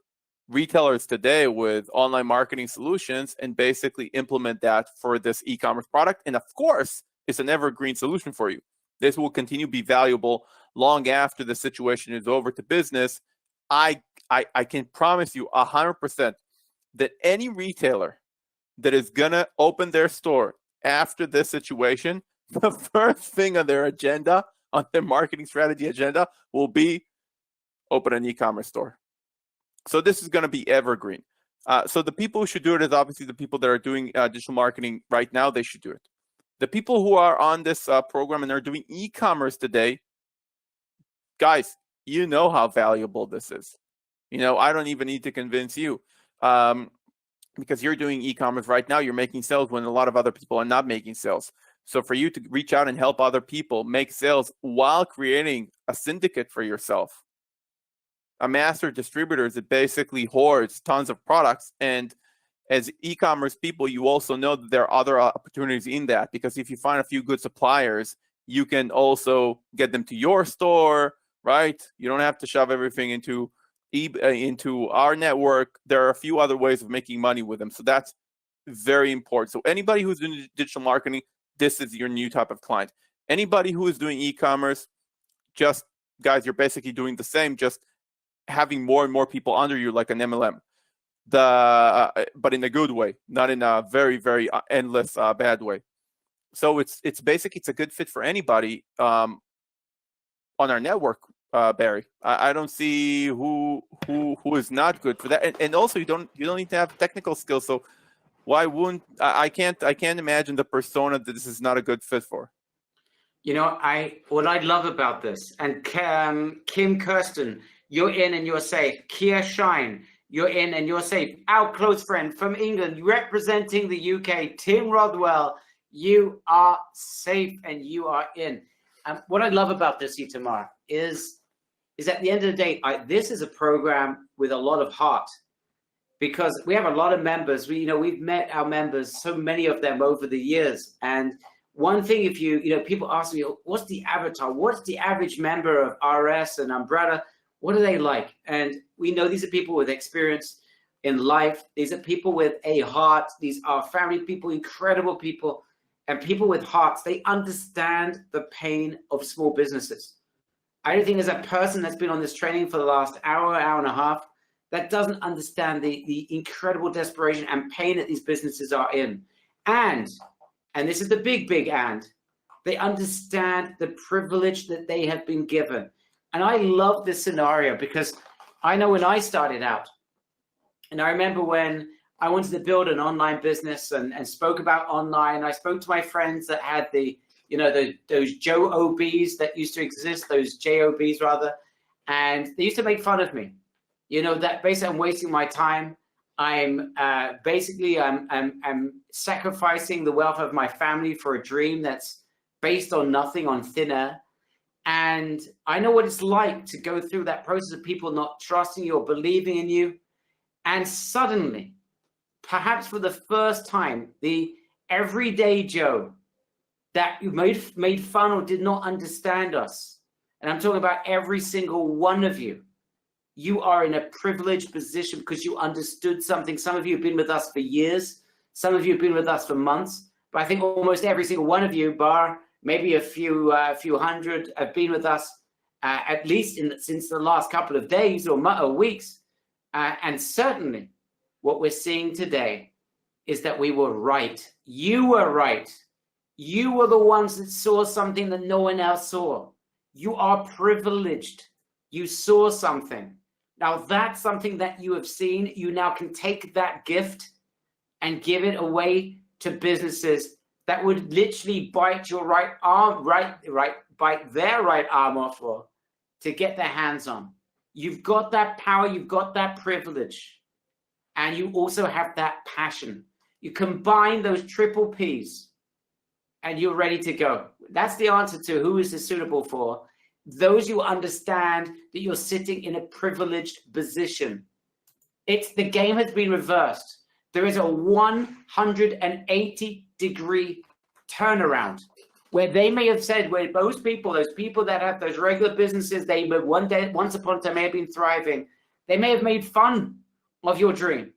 retailers today with online marketing solutions, and basically implement that for this e-commerce product. And of course, it's an evergreen solution for you. This will continue to be valuable long after the situation is over to business. I can promise you 100% that any retailer that is gonna open their store after this situation, the first thing on their agenda, on their marketing strategy agenda, will be open an e-commerce store. So this is gonna be evergreen. So the people who should do it is obviously the people that are doing digital marketing right now. They should do it. The people who are on this program and are doing e-commerce today, guys, you know how valuable this is. You know, I don't even need to convince you. Because you're doing e-commerce right now, you're making sales when a lot of other people are not making sales. So for you to reach out and help other people make sales while creating a syndicate for yourself, a master distributor that basically hoards tons of products. And as e-commerce people, you also know that there are other opportunities in that, because if you find a few good suppliers, you can also get them to your store, right? You don't have to shove everything into our network. There are a few other ways of making money with them. So that's very important. So anybody who's doing digital marketing, this is your new type of client. Anybody who is doing e-commerce, just guys, you're basically doing the same, just having more and more people under you like an MLM. but in a good way, not in a very, very endless bad way. So it's basically, it's a good fit for anybody on our network, Barry. I don't see who is not good for that. And also, you don't need to have technical skills. So why wouldn't I can't imagine the persona that this is not a good fit for. What I love about this, and Kim Kirsten, you're in and you're safe. Kia Shine, you're in and you're safe. Our close friend from England, representing the UK, Tim Rodwell, you are safe and you are in. What I love about this, Itamar, is at the end of the day, this is a program with a lot of heart, because we have a lot of members. We've met our members, so many of them over the years. And one thing, if people ask me, what's the avatar? What's the average member of RS and Umbrella? What are they like? And we know these are people with experience in life. These are people with a heart. These are family people, incredible people, and people with hearts. They understand the pain of small businesses. I don't think there's a person that's been on this training for the last hour and a half that doesn't understand the incredible desperation and pain that these businesses are in. And this is the big and, they understand the privilege that they have been given. And I love this scenario, because I know when I started out, and I remember when I wanted to build an online business and spoke about online, I spoke to my friends that had those JOBs that used to exist, those JOBs rather, and they used to make fun of me. That basically I'm wasting my time. I'm sacrificing the wealth of my family for a dream that's based on nothing, on thin air. And I know what it's like to go through that process of people not trusting you or believing in you. And suddenly, perhaps for the first time, the everyday Joe that you made fun or did not understand us, and I'm talking about every single one of you, you are in a privileged position because you understood something. Some of you have been with us for years. Some of you have been with us for months. But I think almost every single one of you, bar maybe a few hundred, have been with us at least since the last couple of days or weeks. And certainly what we're seeing today is that we were right. You were right. You were the ones that saw something that no one else saw. You are privileged. You saw something. Now that's something that you have seen. You now can take that gift and give it away to businesses that would literally bite your right arm, bite their right arm off for to get their hands on. You've got that power, you've got that privilege, and you also have that passion. You combine those triple P's and you're ready to go. That's the answer to who is this suitable for. Those who understand that you're sitting in a privileged position. The game has been reversed. There is a 180-degree turnaround where they may have said, where those people that have those regular businesses, they once upon a time may have been thriving. They may have made fun of your dream.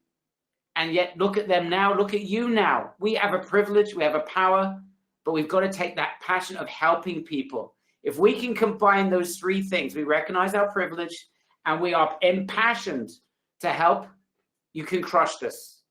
And yet look at them now, look at you now. We have a privilege, we have a power, but we've got to take that passion of helping people. If we can combine those three things, we recognize our privilege and we are impassioned to help, you can crush this.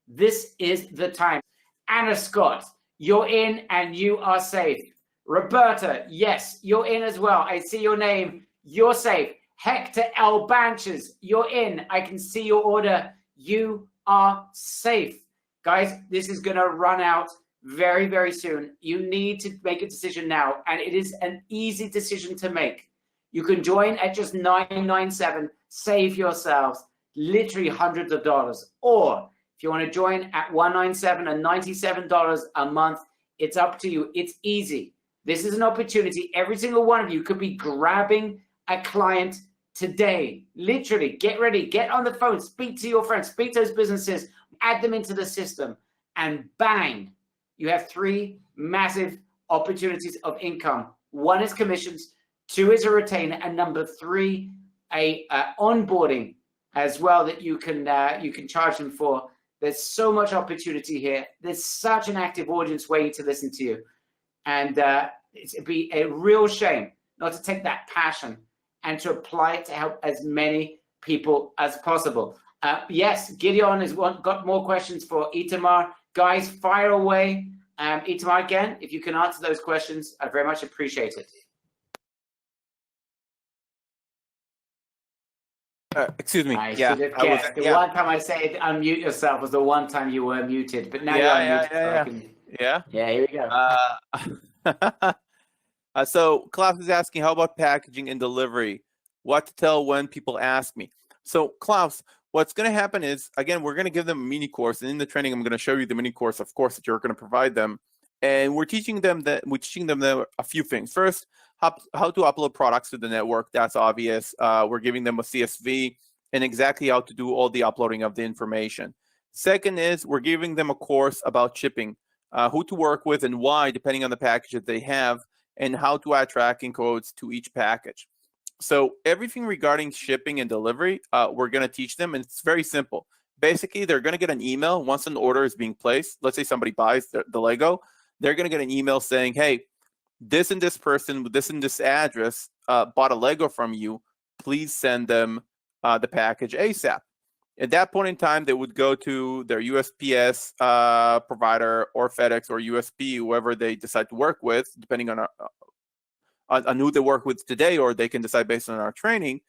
This is the time. Anna Scott, you're in and you are safe. Roberta, yes, you're in as well. I see your name. You're safe. Hector L. Banches, you're in. I can see your order. You are safe. Guys, this is going to run out very, very soon. You need to make a decision now, and it is an easy decision to make. You can join at just $9.97, save yourselves literally hundreds of dollars. Or if you want to join at $197 and $97 a month, it's up to you. It's easy. This is an opportunity. Every single one of you could be grabbing a client today. Literally, get ready, get on the phone, speak to your friends, speak to those businesses, add them into the system, and bang, you have three massive opportunities of income. One is commissions, two is a retainer, and number three, a onboarding as well that you can charge them for. There's so much opportunity here. There's such an active audience waiting to listen to you. And it'd be a real shame not to take that passion and to apply it to help as many people as possible. Yes, Gideon has got more questions for Itamar. Guys, fire away. Itamar, again, if you can answer those questions, I'd very much appreciate it. Excuse me. I Yeah, should have guessed. The one time I said unmute yourself was the one time you were muted, but now you're unmuted. Yeah. Yeah, here we go. So Klaus is asking, how about packaging and delivery? What to tell when people ask me? So Klaus, what's going to happen is, again, we're going to give them a mini course, and in the training, I'm going to show you the mini course, of course, that you're going to provide them, and we're teaching them a few things. First, how to upload products to the network. That's obvious. We're giving them a CSV and exactly how to do all the uploading of the information. Second is we're giving them a course about shipping, who to work with and why, depending on the package that they have, and how to add tracking codes to each package. So everything regarding shipping and delivery, we're going to teach them, and it's very simple. Basically, they're going to get an email once an order is being placed. Let's say somebody buys the Lego. They're going to get an email saying, hey, this and this person with this and this address bought a Lego from you. Please send them the package ASAP. At that point in time, they would go to their USPS provider or FedEx or USP, whoever they decide to work with, depending on who they work with today, or they can decide based on our training,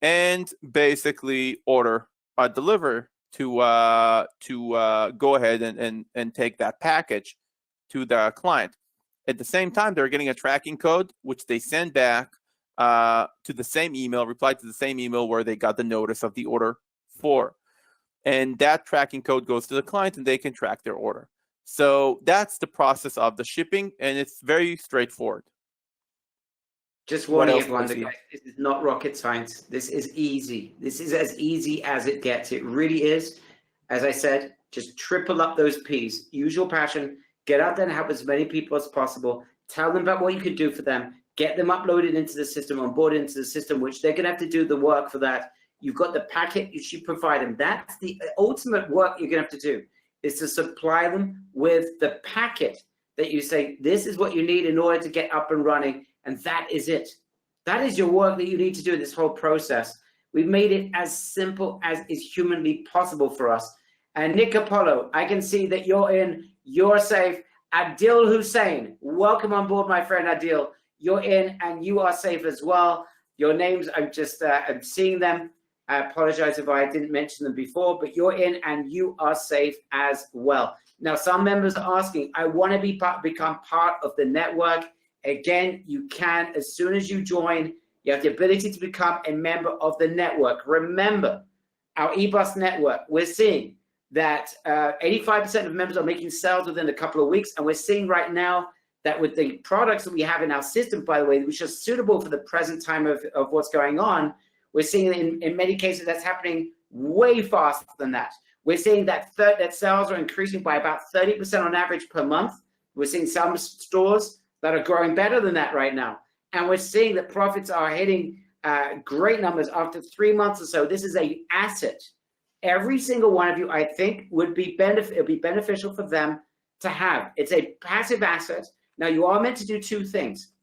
and basically deliver to go ahead and take that package to the client. At the same time, they're getting a tracking code, which they send back to the same email, reply to the same email where they got the notice of the order for. And that tracking code goes to the client, and they can track their order. So that's the process of the shipping, and it's very straightforward. Just warning everyone, guys, this is not rocket science. This is easy. This is as easy as it gets. It really is. As I said, just triple up those P's. Use your passion. Get out there and help as many people as possible. Tell them about what you can do for them. Get them uploaded into the system, onboarded into the system, which they're going to have to do the work for that. You've got the packet, you should provide them. That's the ultimate work you're going to have to do, is to supply them with the packet that you say, this is what you need in order to get up and running. And that is it. That is your work that you need to do in this whole process. We've made it as simple as is humanly possible for us. And Nick Apollo, I can see that you're in, you're safe. Adil Hussein, welcome on board, my friend Adil. You're in and you are safe as well. Your names, I'm just I'm seeing them. I apologize if I didn't mention them before, but you're in and you are safe as well. Now, some members are asking, I want to become part of the network. Again, you can, as soon as you join, you have the ability to become a member of the network. Remember, our eBus network, we're seeing that 85% of members are making sales within a couple of weeks. And we're seeing right now that with the products that we have in our system, by the way, which are suitable for the present time of what's going on, we're seeing in many cases that's happening way faster than that. We're seeing that sales are increasing by about 30% on average per month. We're seeing some stores that are growing better than that right now. And we're seeing that profits are hitting great numbers after 3 months or so. This is an asset. Every single one of you, I think, would be beneficial for them to have. It's a passive asset. Now, you are meant to do two things.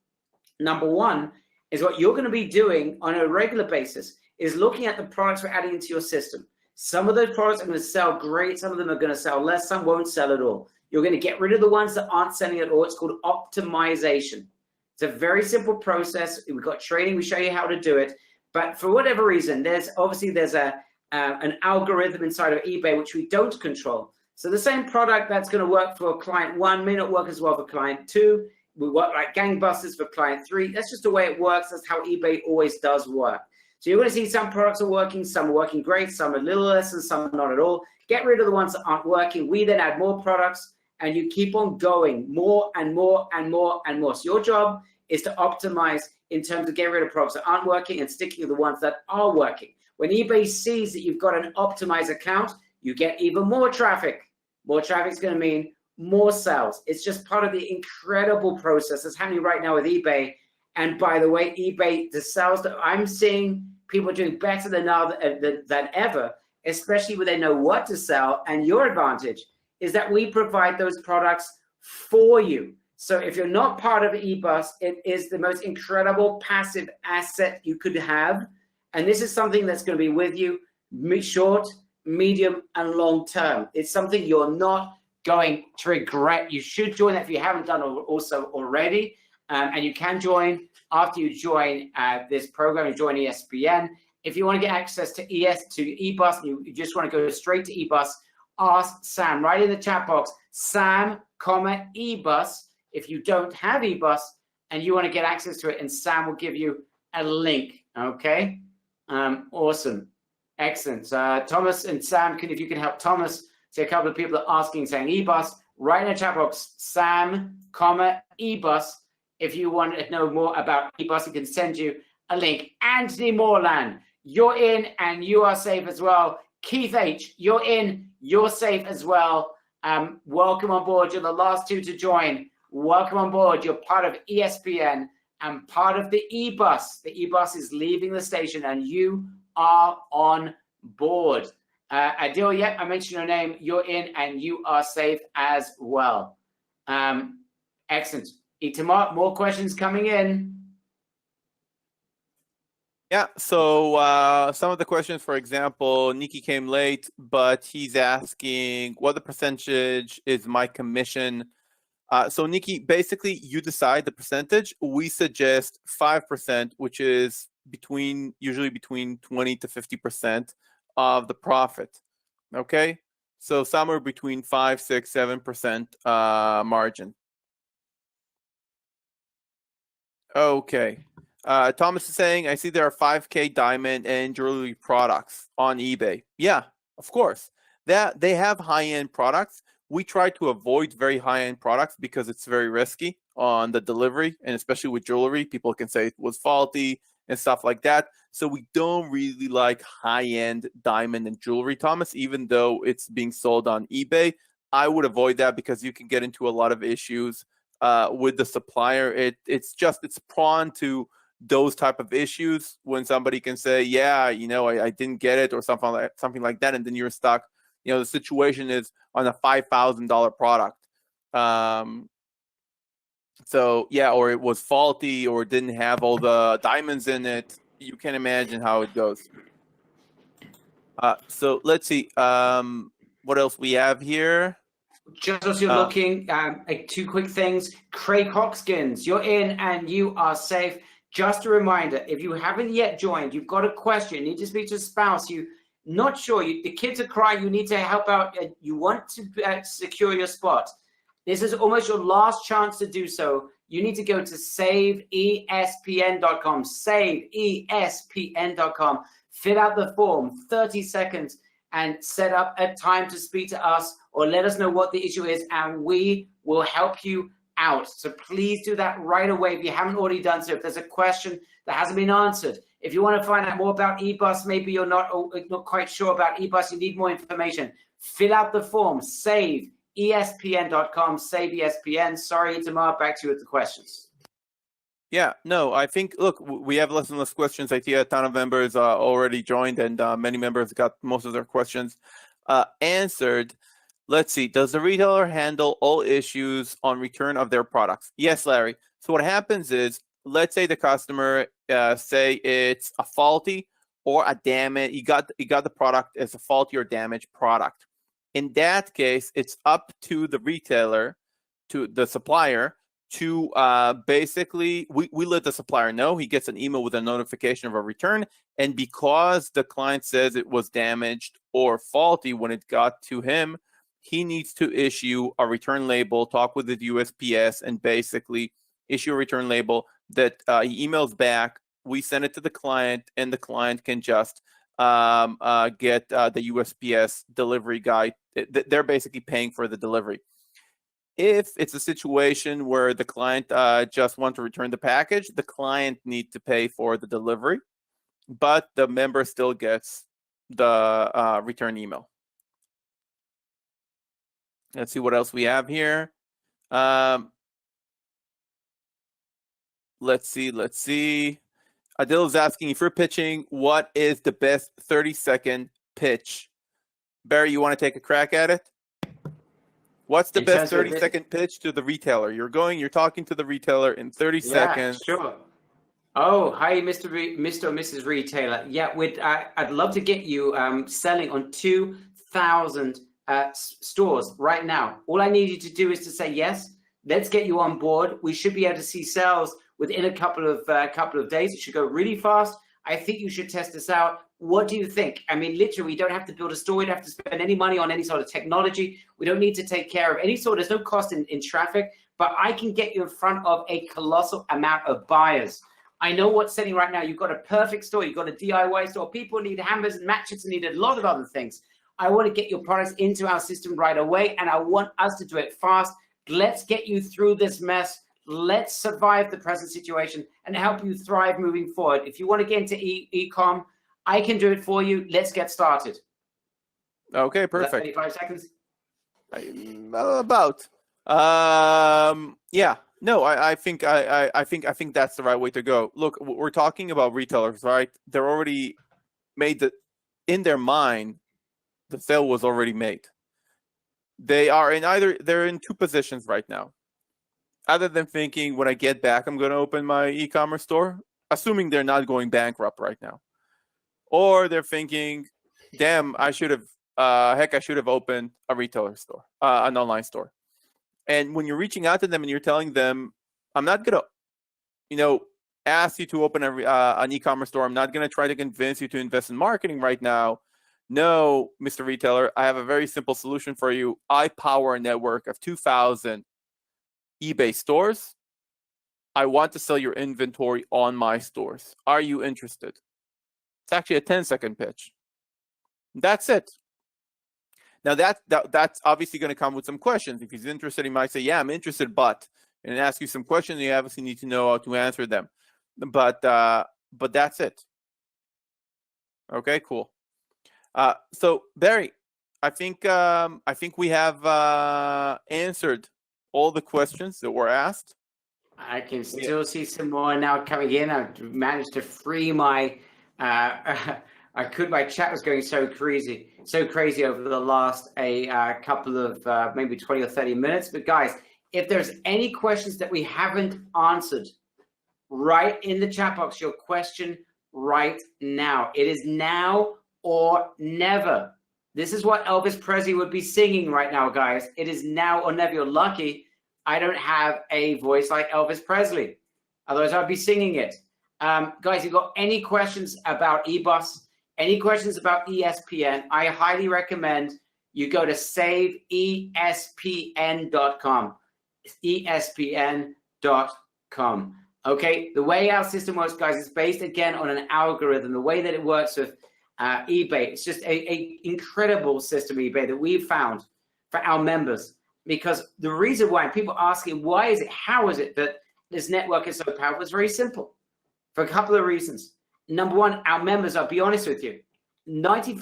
Number one is what you're going to be doing on a regular basis is looking at the products we're adding into your system. Some of those products are going to sell great. Some of them are going to sell less. Some won't sell at all. You're going to get rid of the ones that aren't selling at all. It's called optimization. It's a very simple process. We've got training. We show you how to do it. But for whatever reason, there's an algorithm inside of eBay which we don't control. So the same product that's going to work for client 1 may not work as well for client 2. We work like gangbusters for client 3. That's just the way it works. That's how eBay always does work. So you're going to see some products are working, some are working great, some a little less, and some not at all. Get rid of the ones that aren't working. We then add more products, and you keep on going more and more and more and more. So your job is to optimize in terms of getting rid of products that aren't working and sticking to the ones that are working. When eBay sees that you've got an optimized account, you get even more traffic. More traffic is going to mean more sales. It's just part of the incredible process that's happening right now with eBay. And by the way, eBay, the sales that I'm seeing, people are doing better than ever, especially when they know what to sell. And your advantage is that we provide those products for you. So if you're not part of eBus, it is the most incredible passive asset you could have. And this is something that's going to be with you short, medium, and long term. It's something you're not going to regret. You should join that if you haven't done also already. And you can join after you join this program. You join ESPN. If you want to get access to eBus, you just want to go straight to eBus, ask Sam right in the chat box, Sam, eBus. If you don't have eBus and you want to get access to it, and Sam will give you a link. Okay, awesome, excellent. Thomas and Sam, if you can help Thomas. See a couple of people are asking, saying eBus. Right in the chat box, Sam, eBus. If you want to know more about eBus, he can send you a link. Anthony Moreland, you're in and you are safe as well. Keith H, you're in, you're safe as well. Welcome on board. You're the last two to join. Welcome on board. You're part of ESPN and part of the eBus. The eBus is leaving the station and you are on board. Adil, yep, I mentioned your name. You're in and you are safe as well. Excellent. Itamar, more questions coming in. Yeah, so some of the questions, for example, Nikki came late, but he's asking what the percentage is my commission. So Nikki, basically you decide the percentage. We suggest 5%, which is usually between 20 to 50% of the profit. Okay, so somewhere between 5, 6, 7% margin. Okay. Thomas is saying, I see there are 5K diamond and jewelry products on eBay. Yeah, of course. They have high-end products. We try to avoid very high-end products because it's very risky on the delivery, and especially with jewelry, people can say it was faulty and stuff like that. So we don't really like high-end diamond and jewelry, Thomas, even though it's being sold on eBay. I would avoid that because you can get into a lot of issues with the supplier. It's prone to those type of issues when somebody can say, yeah, I didn't get it or something like that, and then you're stuck. The situation is on a $5,000 product. So yeah, or it was faulty or didn't have all the diamonds in it. You can imagine how it goes. So let's see. What else we have here? Just as you're looking, two quick things. Craig Hoskins, you're in and you are safe. Just a reminder, if you haven't yet joined, you've got a question, you need to speak to a spouse, you're not sure, the kids are crying, you need to help out, you want to secure your spot. This is almost your last chance to do so. You need to go to saveespn.com, saveespn.com, fill out the form, 30 seconds, and set up a time to speak to us or let us know what the issue is, and we will help you out. So please do that right away if you haven't already done so. If there's a question that hasn't been answered, if you want to find out more about eBus, maybe you're not quite sure about eBus, you need more information, fill out the form, saveespn.com, save ESPN. Sorry, Itamar, back to you with the questions. Yeah, no, I think, look, we have less and less questions. I see a ton of members already joined, and many members got most of their questions answered. Let's see. Does the retailer handle all issues on return of their products? Yes, Larry. So what happens is, let's say the customer say it's a faulty or a damaged. You got the product as a faulty or damaged product. In that case, it's up to the retailer, to the supplier, to basically we let the supplier know. He gets an email with a notification of a return, and because the client says it was damaged or faulty when it got to him, he needs to issue a return label, talk with the USPS, and basically issue a return label that he emails back. We send it to the client, and the client can just get the USPS delivery guy. They're basically paying for the delivery. If it's a situation where the client just wants to return the package, the client needs to pay for the delivery, but the member still gets the return email. Let's see what else we have here. Let's see. Adil is asking, if you're pitching, what is the best 30-second pitch? Barry, you want to take a crack at it? What's the best 30-second pitch to the retailer? You're talking to the retailer in 30 seconds. Sure. Oh, hi, Mr. or Mrs. Retailer. Yeah, I'd love to get you selling on 2,000 stores right now. All I need you to do is to say yes. Let's get you on board. We should be able to see sales within a couple of days. It should go really fast. I think you should test this out. What do you think? I mean, literally, we don't have to build a store. We don't have to spend any money on any sort of technology. We don't need to take care of any sort. There's no cost in traffic, but I can get you in front of a colossal amount of buyers. I know what's selling right now. You've got a perfect store. You've got a DIY store. People need hammers and matches and need a lot of other things. I want to get your products into our system right away, and I want us to do it fast. Let's get you through this mess. Let's survive the present situation and help you thrive moving forward. If you want to get into e-com, I can do it for you. Let's get started. Okay, perfect. 35 seconds. About. Yeah. No, I think that's the right way to go. Look, we're talking about retailers, right? They're already made in their mind, the sale was already made. They're in two positions right now. Other than thinking, when I get back, I'm going to open my e-commerce store, assuming they're not going bankrupt right now. Or they're thinking, damn, I should have opened a retailer store, an online store. And when you're reaching out to them and you're telling them, I'm not going to, ask you to open an e-commerce store. I'm not going to try to convince you to invest in marketing right now. No, Mr. Retailer, I have a very simple solution for you. I power a network of 2,000 eBay stores. I want to sell your inventory on my stores. Are you interested? It's actually a 10-second pitch. That's it. Now that's obviously going to come with some questions. If he's interested, he might say, "Yeah, I'm interested," and ask you some questions. You obviously need to know how to answer them. But that's it. Okay, cool. So Barry, I think we have answered all the questions that were asked. I can still see some more now coming in. I've managed to free my. My chat was going so crazy over the last couple of maybe 20 or 30 minutes. But guys, if there's any questions that we haven't answered, write in the chat box your question right now. It is now or never. This is what Elvis Presley would be singing right now, guys. It is now or never. You're lucky I don't have a voice like Elvis Presley. Otherwise, I'd be singing it. Guys, if you've got any questions about eBus, any questions about ESPN, I highly recommend you go to saveespn.com. ESPN.com. Okay, the way our system works, guys, is based again on an algorithm. The way that it works with eBay, it's just a incredible system, eBay, that we've found for our members. Because the reason why people are asking, how is it that this network is so powerful, is very simple. For a couple of reasons. Number one, our members, I'll be honest with you, I would say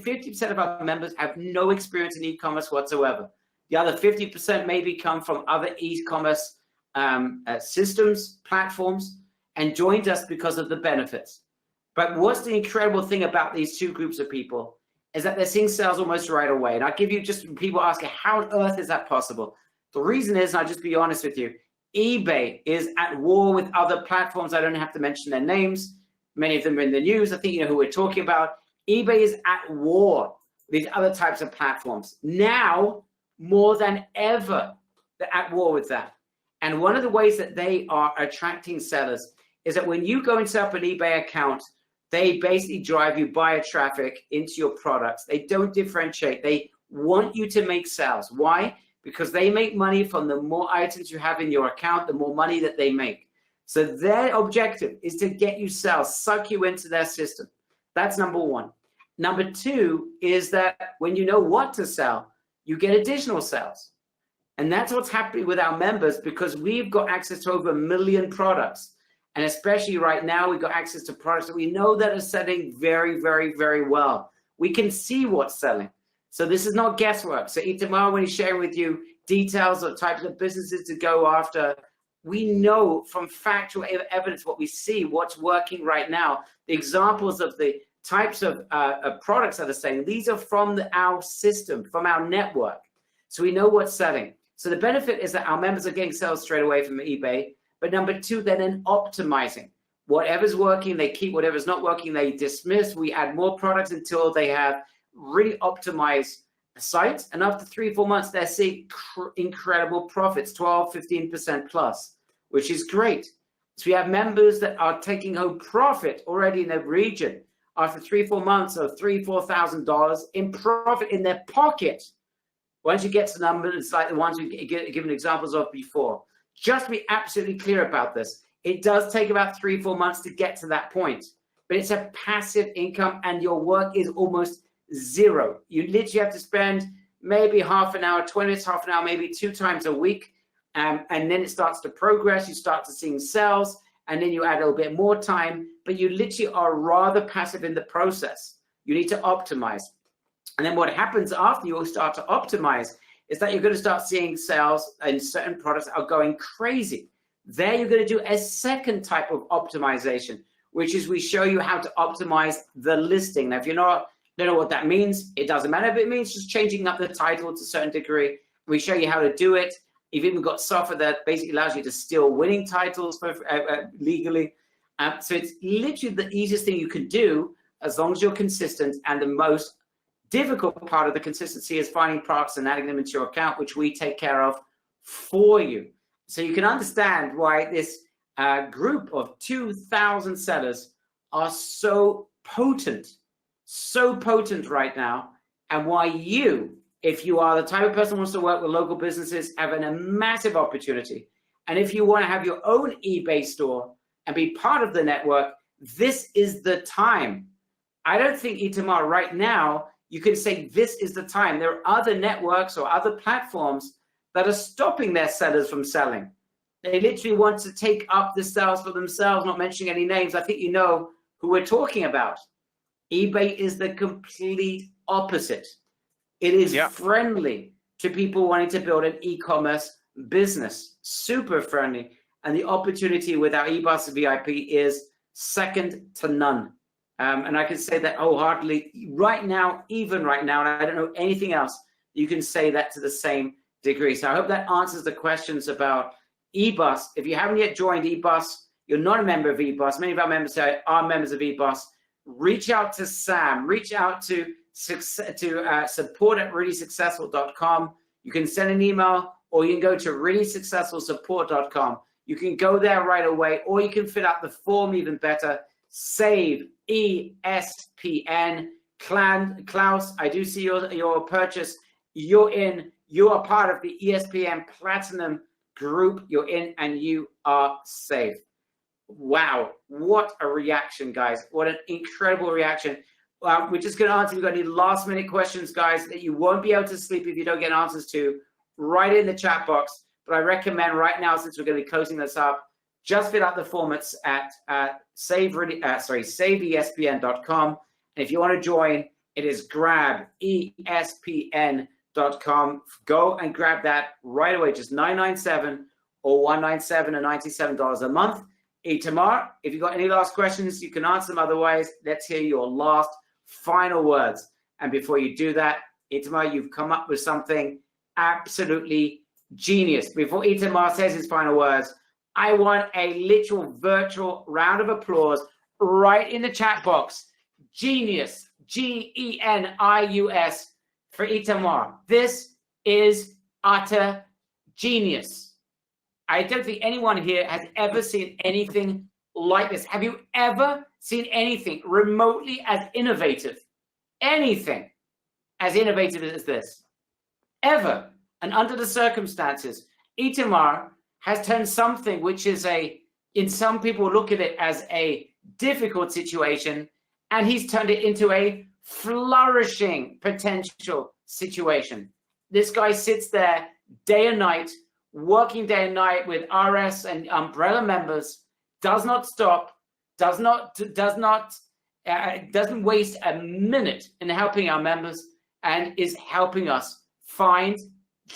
50% of our members have no experience in e-commerce whatsoever. The other 50% maybe come from other e-commerce systems, platforms, and joined us because of the benefits. But what's the incredible thing about these two groups of people is that they're seeing sales almost right away. And I'll give you just people asking, how on earth is that possible? The reason is, and I'll just be honest with you, eBay is at war with other platforms. I don't have to mention their names. Many of them are in the news. I think you know who we're talking about. eBay is at war with these other types of platforms. Now, more than ever, they're at war with that. And one of the ways that they are attracting sellers is that when you go and set up an eBay account, they basically drive you buyer traffic into your products. They don't differentiate. They want you to make sales. Why? Because they make money from the more items you have in your account, the more money that they make. So their objective is to get you sales, suck you into their system. That's number one. Number two is that when you know what to sell, you get additional sales. And that's what's happening with our members, because we've got access to over 1 million products. And especially right now, we've got access to products that we know that are selling very, very, very well. We can see what's selling. So this is not guesswork. So Itamar, when he's sharing with you details of types of businesses to go after, we know from factual evidence what we see, what's working right now. The examples of the types of products that are selling, these are from our system, from our network. So we know what's selling. So the benefit is that our members are getting sales straight away from eBay. But number two, they're then optimizing. Whatever's working, they keep. Whatever's not working, they dismiss. We add more products until they have really optimized sites. And after 3-4 months, they're seeing incredible profits, 12, 15% plus, which is great. So we have members that are taking home profit already in their region after 3-4 months of $3,000-$4,000 in profit in their pocket. Once you get to numbers like the ones we've given examples of before, just to be absolutely clear about this, it does take about 3-4 months to get to that point, but it's a passive income and your work is almost zero. You literally have to spend maybe half an hour, 20 minutes, half an hour, maybe 2 times a week. And then it starts to progress. You start to see sales, and then you add a little bit more time, but you literally are rather passive in the process. You need to optimize. And then what happens after you start to optimize is that you're going to start seeing sales and certain products are going crazy. There you're going to do a second type of optimization, which is we show you how to optimize the listing. Now, if you don't know what that means, it doesn't matter if it means just changing up the title to a certain degree. We show you how to do it. You've even got software that basically allows you to steal winning titles for, legally. So it's literally the easiest thing you can do as long as you're consistent. And the most difficult part of the consistency is finding products and adding them into your account, which we take care of for you. So you can understand why this group of 2,000 sellers are so potent right now, and why you, if you are the type of person who wants to work with local businesses, have a massive opportunity. And if you want to have your own eBay store and be part of the network, this is the time. I don't think, Itamar, right now, you can say this is the time. There are other networks or other platforms that are stopping their sellers from selling. They literally want to take up the sales for themselves, not mentioning any names. I think you know who we're talking about. eBay is the complete opposite. It is friendly to people wanting to build an e-commerce business, super friendly. And the opportunity with our eBus VIP is second to none. And I can say that wholeheartedly right now, even right now, and I don't know anything else, you can say that to the same degree. So I hope that answers the questions about eBus. If you haven't yet joined eBus, you're not a member of eBus. Many of our members are members of eBus. Reach out to Sam, reach out to support@reallysuccessful.com. You can send an email, or you can go to reallysuccessfulsupport.com. You can go there right away, or you can fill out the form even better. Save ESPN. Klaus, I do see your purchase. You are part of the ESPN Platinum group. You're in and you are safe. Wow, what a reaction, guys. What an incredible reaction. We're just going to answer. We've got any last minute questions, guys, that you won't be able to sleep if you don't get answers to. Write in the chat box. But I recommend right now, since we're going to be closing this up, just fill out the form at saveespn.com. And if you want to join, it is grabespn.com. Go and grab that right away. Just $997 or $197 and $97 a month. Itamar, if you've got any last questions, you can answer them. Otherwise, let's hear your last final words. And before you do that, Itamar, you've come up with something absolutely genius. Before Itamar says his final words, I want a literal virtual round of applause right in the chat box. Genius, Genius for Itamar. This is utter genius. I don't think anyone here has ever seen anything like this. Have you ever seen anything remotely as innovative? Anything as innovative as this? Ever? And under the circumstances, Itamar has turned something which is in some people look at it as a difficult situation, and he's turned it into a flourishing potential situation. This guy sits there day and night, working day and night with RS and umbrella members, does not stop, doesn't waste a minute in helping our members, and is helping us find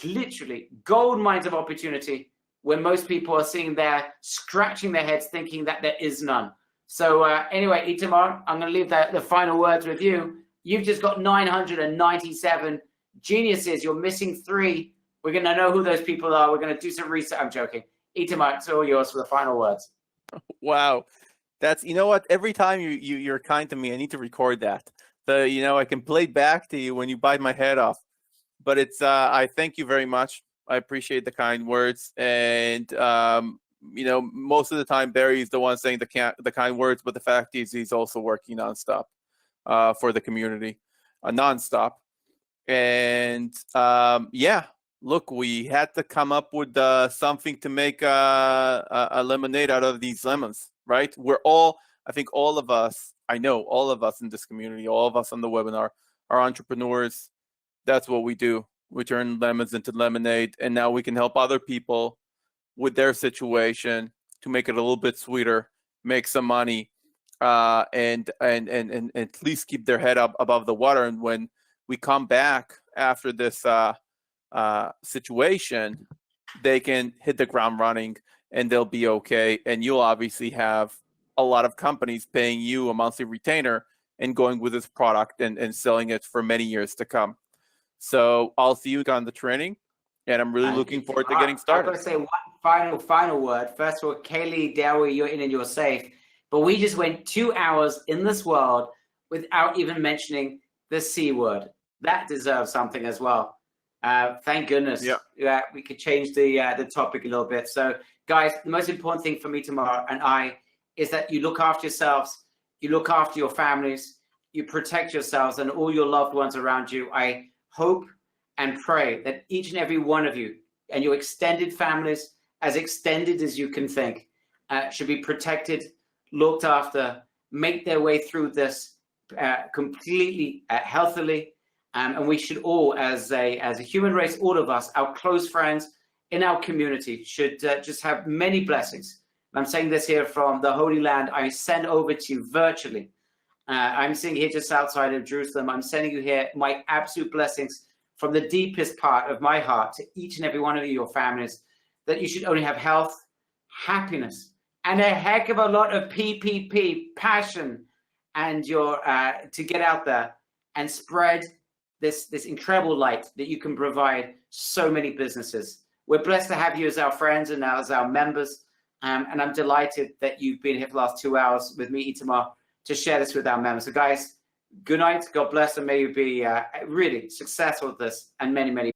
literally gold mines of opportunity when most people are sitting there scratching their heads thinking that there is none. So anyway, Itamar, I'm going to leave the final words with you. You've just got 997 geniuses. You're missing 3. We're going to know who those people are. We're going to do some research. I'm joking. Itamar, it's all yours for the final words. Wow. That's, you know what? Every time you're kind to me, I need to record that. So, you know, I can play it back to you when you bite my head off. But it's, I thank you very much. I appreciate the kind words. And, you know, most of the time, Barry's the one saying the kind words, but the fact is he's also working nonstop for the community, nonstop. And yeah, look, we had to come up with something to make a lemonade out of these lemons, right? I think all of us, I know all of us in this community, all of us on the webinar are entrepreneurs. That's what we do. We turn lemons into lemonade, and now we can help other people with their situation to make it a little bit sweeter, make some money, and at least keep their head up above the water. And when we come back after this situation, they can hit the ground running and they'll be okay. And you'll obviously have a lot of companies paying you a monthly retainer and going with this product and selling it for many years to come. So I'll see you on the training, and I'm really looking forward to getting started. I'm going to say one final word. First of all, Kaylee, Dewey, you're in and you're safe. But we just went 2 hours in this world without even mentioning the C word. That deserves something as well. Thank goodness. Yeah, we could change the topic a little bit. So, guys, the most important thing for me tomorrow and I is that you look after yourselves, you look after your families, you protect yourselves and all your loved ones around you. I hope and pray that each and every one of you and your extended families, as extended as you can think, should be protected, looked after, make their way through this completely healthily. And we should all, as a human race, all of us, our close friends in our community, should just have many blessings. And I'm saying this here from the Holy Land. I send over to you virtually. I'm sitting here just outside of Jerusalem. I'm sending you here my absolute blessings from the deepest part of my heart to each and every one of you, your families, that you should only have health, happiness, and a heck of a lot of PPP, passion, and your to get out there and spread this incredible light that you can provide so many businesses. We're blessed to have you as our friends and as our members. And I'm delighted that you've been here for the last 2 hours with me, Itamar, to share this with our members. So guys, good night, God bless, and may you be really successful with this and many, many